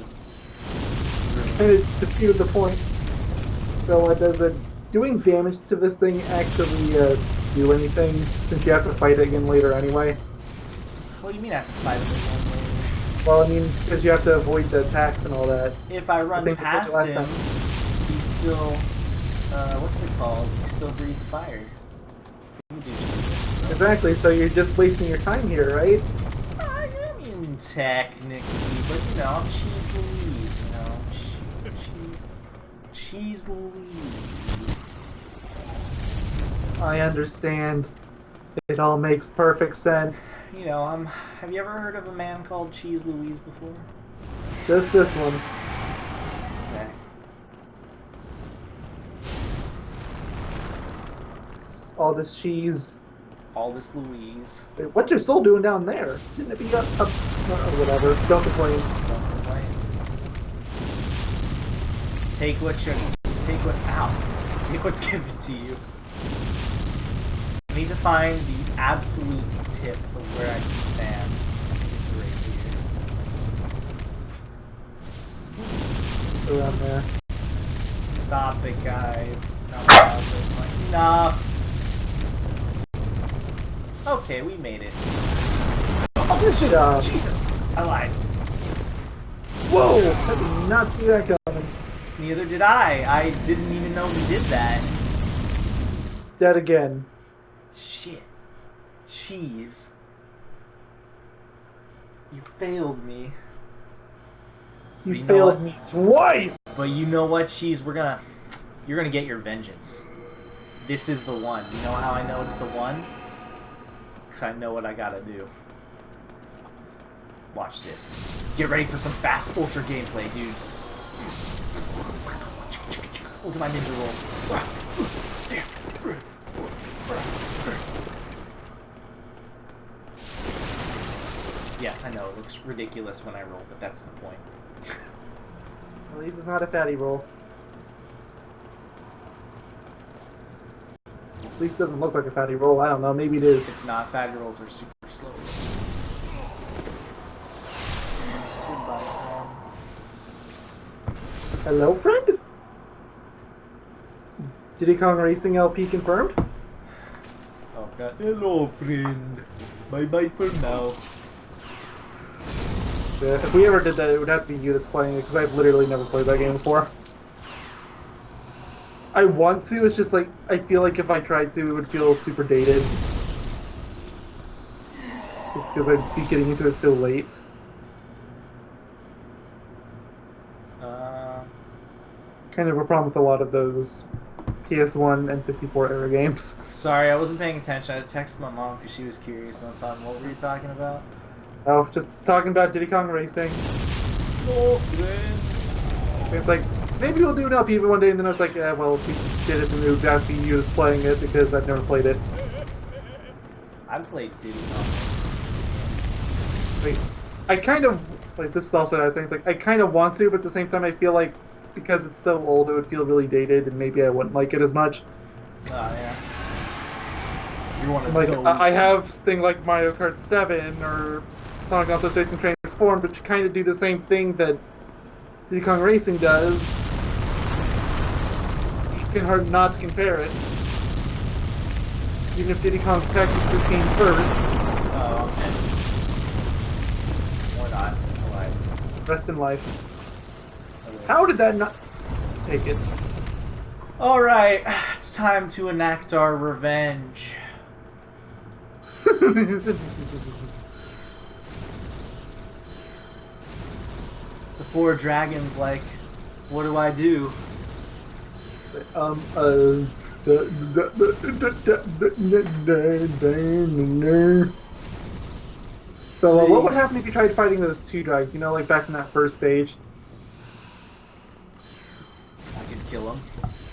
And it defeated the point. So does doing damage to this thing actually do anything, since you have to fight it again later anyway? What do you mean I have to fight him again later? Well, I mean, because you have to avoid the attacks and all that. If I run think that's past last him, time. he's still, what's it called? He still breathes fire. We can do this, though. Exactly, so you're just wasting your time here, right? I mean, technically, but you know, I'm Cheese Louise, you know? Cheese Louise. I understand. It all makes perfect sense. You know, have you ever heard of a man called Cheese Louise before? Just this one. Okay. All this cheese. All this Louise. Wait, what's your soul doing down there? Didn't it be up? No, whatever. Don't complain. Don't complain. Take what's out. Take what's given to you. I need to find the absolute tip of where I can stand. It's right here. It's around there. Stop it, guys. Enough. Okay, we made it. Oh, Good job. Jesus! I lied. Whoa! I did not see that coming. Neither did I. I didn't even know we did that. Dead again. Shit. Cheese. You failed me. You You know failed what? me twice! But you know what, Cheese? You're gonna get your vengeance. This is the one. You know how I know it's the one? Because I know what I gotta do. Watch this. Get ready for some fast ultra gameplay, dudes. Look at my ninja rolls. Yes, I know, it looks ridiculous when I roll, but that's the point. At least it's not a fatty roll. At least it doesn't look like a fatty roll. I don't know. Maybe it is. It's not. Fatty rolls are super slow rolls. Goodbye, Hello, friend? Diddy Kong Racing LP confirmed? Oh god. Hello, friend. Bye-bye for now. Yeah, if we ever did that, it would have to be you that's playing it, because I've literally never played that game before. I want to, it's just like, I feel like if I tried to, it would feel super dated. Just because I'd be getting into it so late. Kind of a problem with a lot of those PS1 and 64 era games. Sorry, I wasn't paying attention. I had to text my mom because she was curious on something. What were you talking about? Oh, just talking about Diddy Kong Racing. No, friends. It's like, maybe we'll do an LP one day, and then I was like, yeah, well, if we did it, then it would have to be you that's playing it, because I've never played it. I played Diddy Kong. Like, I kind of, like, this is also what I was saying, it's like, I kind of want to, but at the same time, I feel like, because it's so old, it would feel really dated, and maybe I wouldn't like it as much. Oh, yeah. You're one of Like, those. I have things like Mario Kart 7, or Sonic All Stars Racing Transformed, which kind of do the same thing that Diddy Kong Racing does. You can hard not to compare it. Even if Diddy Kong technically came first. Oh, okay. Or not. Alive. Rest in life. How did that not take it? Alright, it's time to enact our revenge. The four dragons, like, what do I do? So, what would happen if you tried fighting those two dragons? You know, like back in that first stage. I could kill them.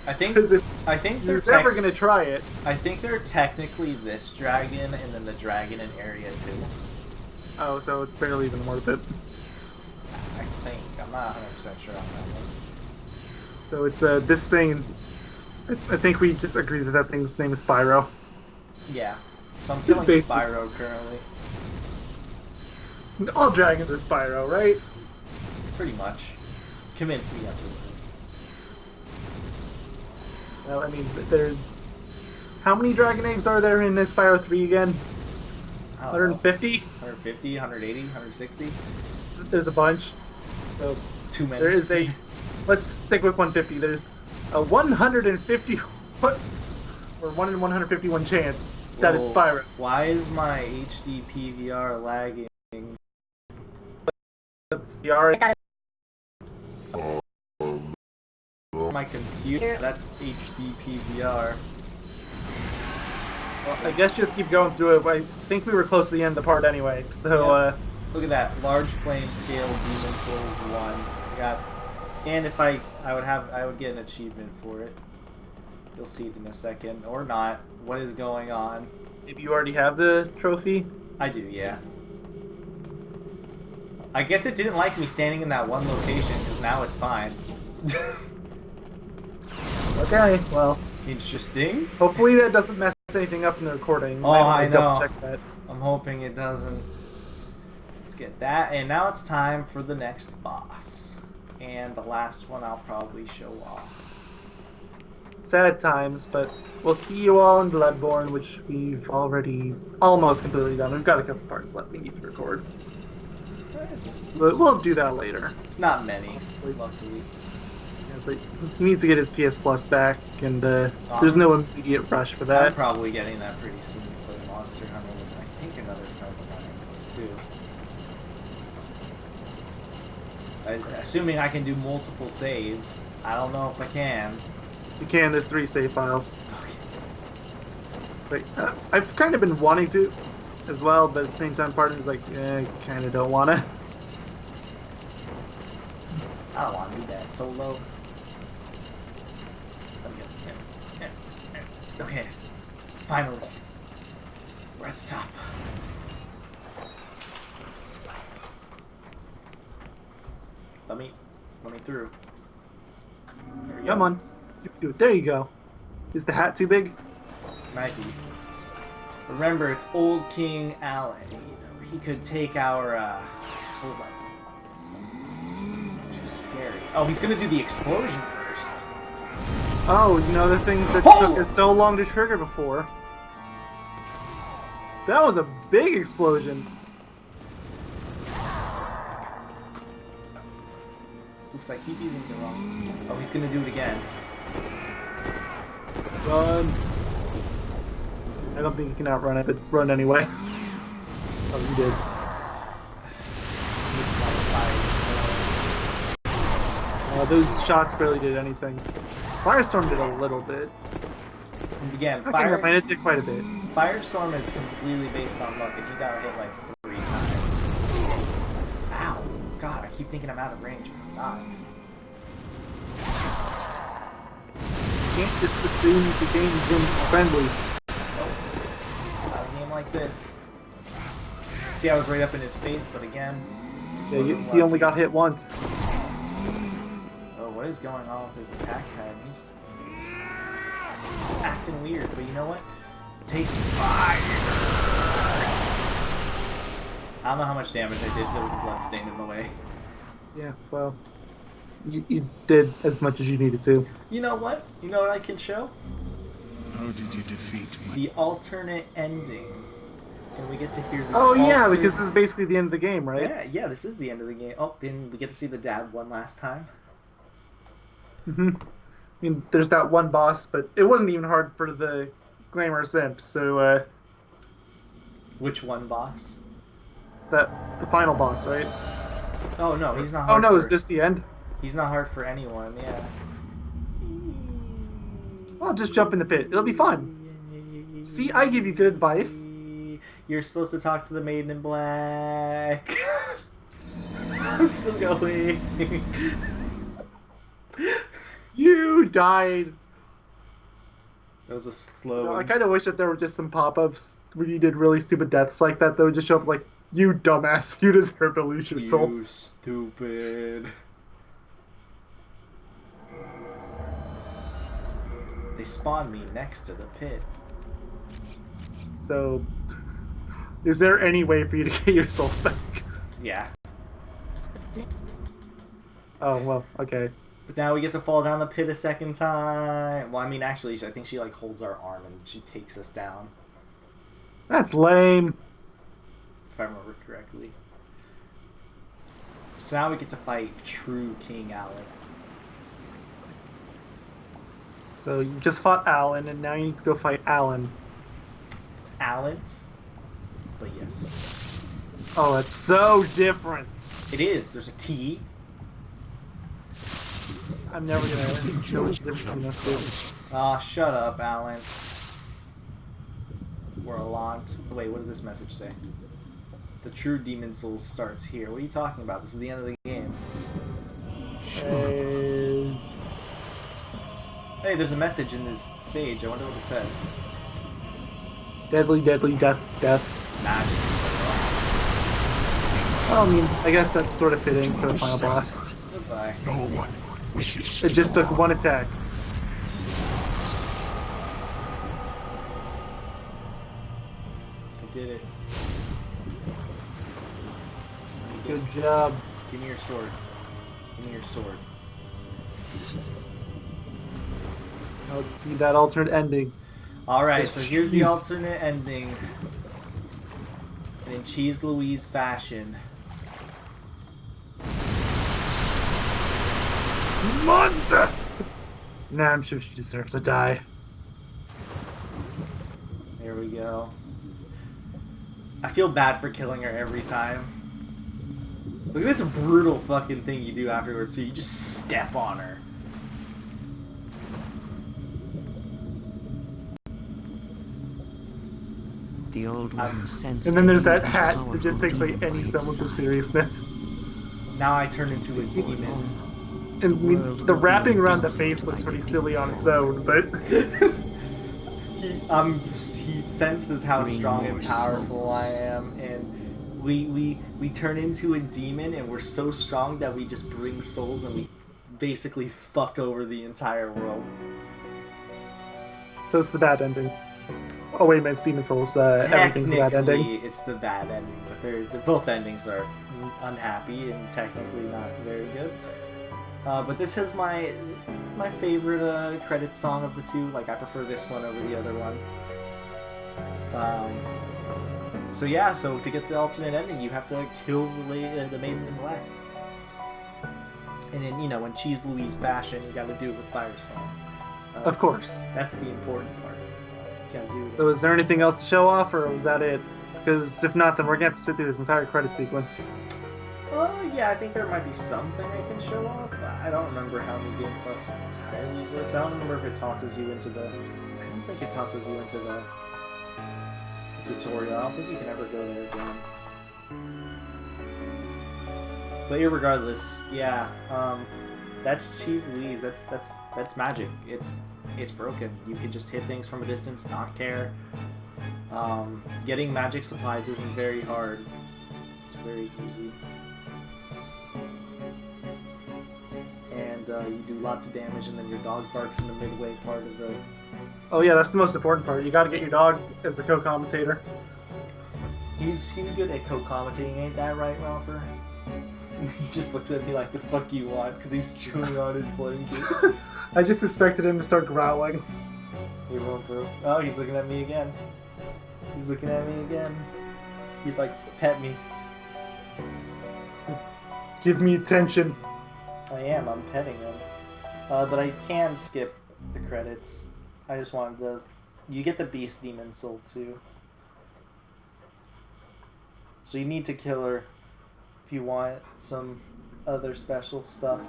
I think Because if they're you're never gonna try it. I think they're technically this dragon and then the dragon in area 2. Oh, so it's barely even worth it. I think. I'm not 100% sure on that one. So it's this thing. I think we just agreed that that thing's name is Spyro. Yeah. So I'm killing basically- Spyro currently. All dragons are Spyro, right? Pretty much. Convince me otherwise. Well, I mean, there's how many dragon eggs are there in this Spyro 3 again? I don't know. 150. 150, 180, 160? There's a bunch. So Too many. there is a. Let's stick with 150. There's a 150 or 1 in 151 chance that it's Whoa. Spyro. Why is my HD PVR lagging? That's the R. My computer? That's HD PVR. Well, I guess just keep going through it. I think we were close to the end of the part anyway. So Look at that. Large flame scale Demon Souls 1. I got, and if I would get an achievement for it. You'll see it in a second. Or not. What is going on? maybe you already have the trophy. I do, yeah. I guess it didn't like me standing in that one location, because now it's fine. Okay, well, Interesting. hopefully that doesn't mess anything up in the recording. Oh, I know. Double check that. I'm hoping it doesn't. Let's get that, and now it's time for the next boss. And the last one I'll probably show off. Sad times, but we'll see you all in Bloodborne, which we've already almost completely done. We've got a couple parts left we need to record. But we'll do that later. It's not many, Honestly. luckily. Yeah, but he needs to get his PS Plus back, and there's no immediate rush for I'm that. probably getting that pretty soon to play Monster Hunter with, I think, another friend of mine, too. Assuming I can do multiple saves. I don't know if I can. You can, there's 3 save files. Okay. But, I've kind of been wanting to as well, but at the same time, part of me is like, I kind of don't want to. I don't want to do that solo. Okay. Finally. We're at the top. Let me through. There we go. Come on. You can do it. There you go. Is the hat too big? Might be. Remember, it's old King Alan. You know, he could take our soul weapon. Which is scary. Oh, he's gonna do the explosion first. Oh, you know the thing that Oh! took us so long to trigger before? That was a big explosion. Oops, I keep using the wrong. Oh, he's gonna do it again. Run. I don't think you can outrun it, but run anyway. Oh, you did. Those shots barely did anything. Firestorm did a little bit. And again, And it did quite a bit. Firestorm is completely based on luck, and he got hit like 3 times. Ow! God, I keep thinking I'm out of range, but I'm not. You can't just assume the game's been friendly. Nope. Not a game like this. See, I was right up in his face, but again... Yeah, wasn't he only lucky. got hit once. Oh, what is going on with his attack pad? He's acting weird, but you know what? Taste fire! I don't know how much damage I did. There was a blood stain in the way. Yeah, well, you did as much as you needed to. You know what? You know what I can show? How did you defeat me? The alternate ending. And we get to hear the Oh yeah, alternate- because this is basically the end of the game, right? Yeah, this is the end of the game. Oh, then we get to see the dad one last time. I mean, there's that one boss, but it wasn't even hard for the Glamour Simp, so, Which one, boss? the final boss, right? Oh no, he's not Oh hard no, for, is this the end? He's not hard for anyone, yeah. Well, just jump in the pit. It'll be fun. See, I give you good advice. You're supposed to talk to the maiden in black. I'm still going. You died. That was a slow I one. kind of wish that there were just some pop-ups where you did really stupid deaths like that would just show up like, You dumbass. You deserve to lose your You souls. stupid. They spawned me next to the pit. So, is there any way for you to get your souls back? Yeah. Oh, well, okay. But now we get to fall down the pit a second time. Well, I mean, actually, I think she like holds our arm and she takes us down, That's lame. if I remember correctly. So now we get to fight true King Alan. So you just fought Alan, and now you need to go fight Alan. It's Alan, but yes. Oh, that's so different. It is. There's a T. I'm never gonna know what's the difference between those two. Ah, shut up, Alan. We're a lot. Wait, what does this message say? The true Demon Soul starts here. What are you talking about? This is the end of the game. Hey, there's a message in this stage. I wonder what it says. Deadly, deadly, death, death. Nah, just Well, I mean, I guess that's sort of fitting for the final boss. goodbye. No one wishes It just took one attack. I did it. Good job. Give me your sword. Give me your sword. Now let's see that alternate ending. Alright, so here's the Jeez. alternate ending. And in Cheese Louise fashion. Monster! Nah, I'm sure she deserves to die. There we go. I feel bad for killing her every time. Look at this brutal fucking thing you do afterwards. So you just step on her. The old one sensed. And then there's that an hat evil that just powerful takes like demon any by semblance of its side. seriousness. Now I turn into a demon. And I mean, the wrapping around the face looks pretty silly on its own, but He senses how Bring strong and more powerful I souls. am, and we turn into a demon, and we're so strong that we just bring souls and we basically fuck over the entire world. so it's the bad ending. Oh wait, my Demon Souls, everything's the bad ending. Technically, it's the bad ending, but they're both endings are unhappy and technically not very good. But this is my favorite credit song of the two. Like, I prefer this one over the other one. So yeah, so to get the alternate ending, you have to kill the Maiden in Black. And then, you know, in Cheese Louise fashion, you gotta do it with Firestone. Of course. That's the important part. You gotta do it. So is there anything else to show off, or was that it? Because if not, then we're gonna have to sit through this entire credit sequence. Yeah, I think there might be something I can show off. I don't remember how New Game Plus entirely works. I don't remember if it tosses you into the... I don't think it tosses you into the tutorial. I don't think you can ever go there again. But irregardless, yeah, that's Cheese Louise. That's magic. It's broken. You can just hit things from a distance, not care. Getting magic supplies isn't very hard. It's very easy. And you do lots of damage, and then your dog barks in the midway part of the... Oh yeah, that's the most important part. You gotta get your dog as the co-commentator. He's good at co-commentating, ain't that right, Romper? He just looks at me like the fuck you want, because he's chewing on his blanket. I just expected him to start growling. Hey, Romper. Oh, he's looking at me again. He's looking at me again. He's like, pet me. Give me attention. I'm petting him. But I can skip the credits. I just wanted the... You get the Beast Demon Soul too. So you need to kill her if you want some other special stuff.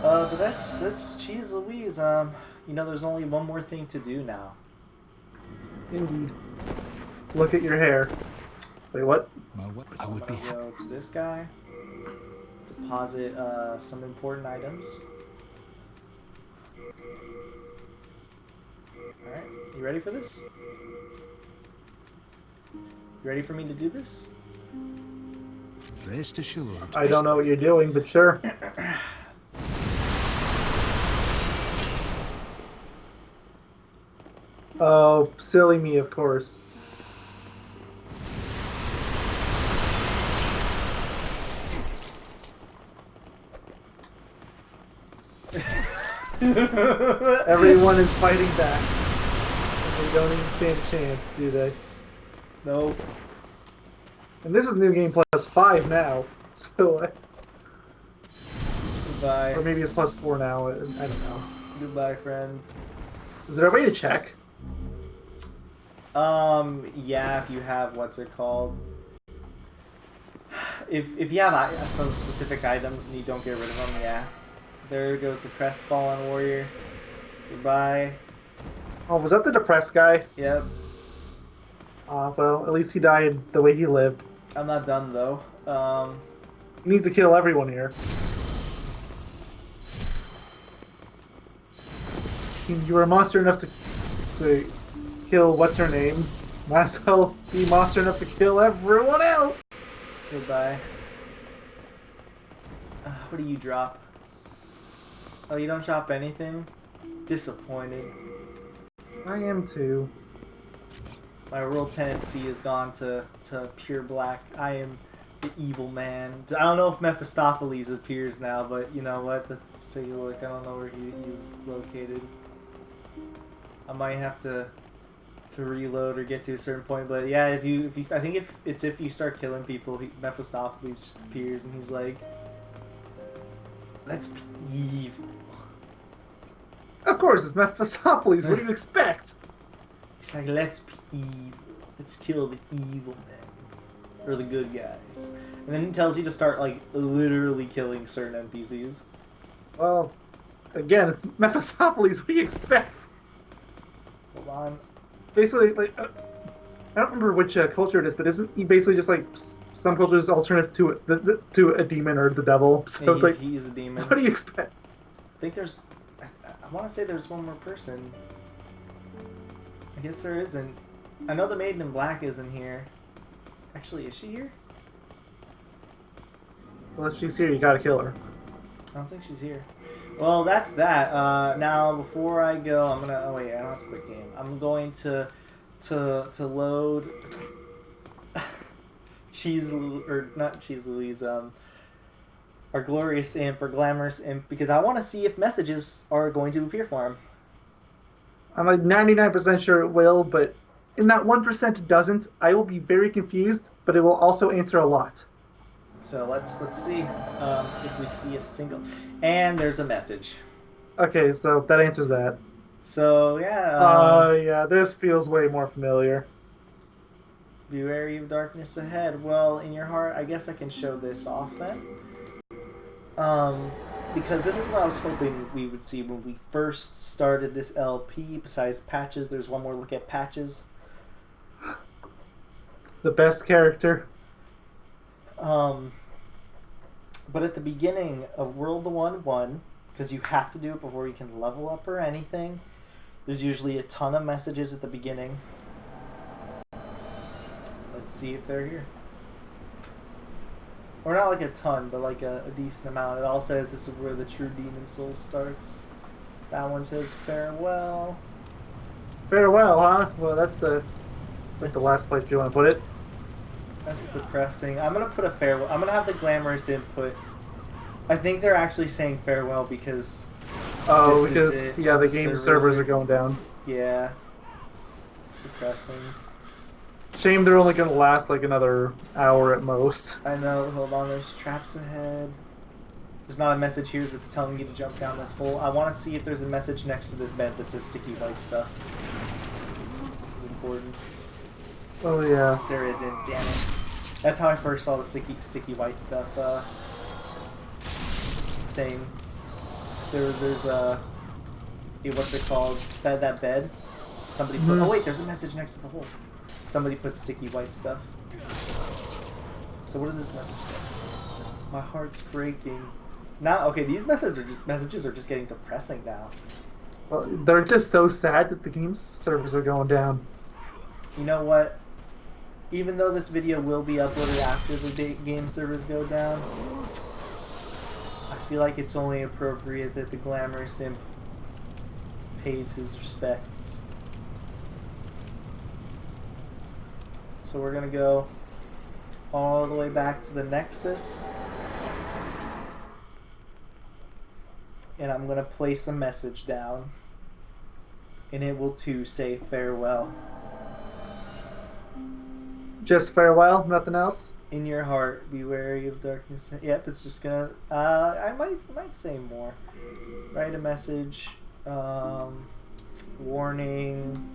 But that's Cheese Louise. You know, there's only one more thing to do now. Indeed. Look at your hair. Wait, what? Well, what So I would I'm be gonna happy. go to this guy. Deposit some important items. Alright, you ready for this? You ready for me to do this? Rest assured. I don't know what you're doing, but sure. Oh, silly me, of course. Everyone is fighting back. They don't even stand a chance, do they? Nope. And this is New Game Plus 5 now. So, Goodbye. or maybe it's plus 4 now. I don't know. Goodbye, friend. Is there a way to check? Yeah, if you have, what's it called? If you have some specific items and you don't get rid of them, yeah. There goes the crestfallen warrior. Goodbye. Oh, was that the depressed guy? Yep. Well, at least he died the way he lived. I'm not done, though. You need to kill everyone here. You were a monster enough to kill what's her name. Might as well be monster enough to kill everyone else. Goodbye. What do you drop? Oh, you don't drop anything? Disappointed. I am too. My royal tendency has gone to pure black. I am the evil man. I don't know if Mephistopheles appears now, but you know what? Let's take a look. I don't know where he is located. I might have to reload or get to a certain point, but yeah, if you I think if you start killing people, Mephistopheles just appears and he's like, let's be evil. Of course, it's Mephistopheles. What do you expect? He's like, let's be evil. Let's kill the evil men. Or the good guys. And then he tells you to start, like, literally killing certain NPCs. Well, again, it's Mephistopheles. What do you expect? Hold on. Basically, like, I don't remember which culture it is, but isn't he basically just like some cultures alternative to a demon or the devil? So it's like, he's a demon. what do you expect? I think there's... I want to say there's one more person. I guess there isn't. I know the Maiden in Black isn't here. Actually, is she here? Well, if she's here, you gotta kill her. I don't think she's here. Well, that's that. Now, before I go, I'm gonna... Oh, wait, I don't have to quit game. I'm going to load... Cheese Louise, our glorious imp, or glamorous imp, because I want to see if messages are going to appear for him. I'm like 99% sure it will, but in that 1% it doesn't, I will be very confused, but it will also answer a lot. So let's see if we see a single... And there's a message. Okay, so that answers that. So, yeah. Yeah, this feels way more familiar. Be wary of darkness ahead. Well, in your heart, I guess I can show this off then. Because this is what I was hoping we would see when we first started this LP. Besides Patches, there's one more look at Patches. The best character. But at the beginning of World 1-1, because you have to do it before you can level up or anything, there's usually a ton of messages at the beginning. Let's see if they're here. Or not like a ton, but like a decent amount. It all says this is where the true Demon Soul starts. That one says farewell. Farewell, huh? Well, that's like the last place you want to put it. That's depressing. I'm gonna put a farewell. I'm gonna have the glamorous input. I think they're actually saying farewell because... Oh, because, yeah, the game servers are going down. Yeah. It's depressing. Shame they're only going to last like another hour at most. I know. Hold on. There's traps ahead. There's not a message here that's telling you to jump down this hole. I want to see if there's a message next to this bed that says sticky white stuff. This is important. Oh, yeah. There isn't. Damn it. That's how I first saw the sticky white stuff thing. There's a... What's it called? That bed. Somebody put... Oh, wait. There's a message next to the hole. Somebody put sticky white stuff. So what does this message say? My heart's breaking. Now, okay, these messages are just getting depressing now. Well, they're just so sad that the game servers are going down. You know what? even though this video will be uploaded after the game servers go down, I feel like it's only appropriate that the glamorous imp pays his respects. So we're gonna go all the way back to the Nexus, and I'm gonna place a message down, and it will too say farewell. Just farewell, nothing else. In your heart, be wary of darkness. Yep, it's just gonna. I might say more. Write a message. Warning.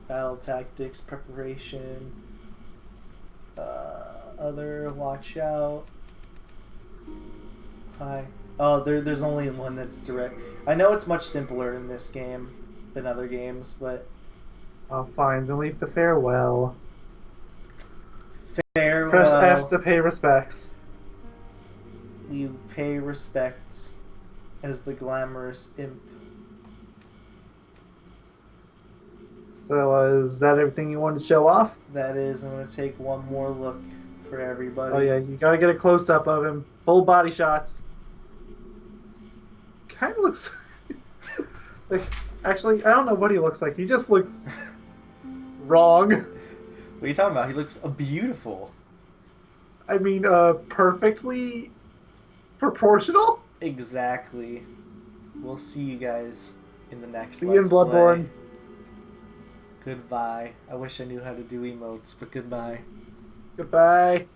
Battle tactics, preparation. Other, watch out. Hi. Oh, there's only one that's direct. I know it's much simpler in this game than other games, but. Oh, fine. Then leave the farewell. Farewell. Press F to pay respects. You pay respects as the glamorous imp. So, is that everything you wanted to show off? That is, I'm going to take one more look for everybody. Oh yeah, you gotta get a close-up of him. Full body shots. Kind of looks... like, actually, I don't know what he looks like. He just looks... wrong. What are you talking about? He looks beautiful. I mean, perfectly proportional? Exactly. We'll see you guys in the next See you in Let's Bloodborne. Play. Goodbye. I wish I knew how to do emotes, but goodbye. Goodbye.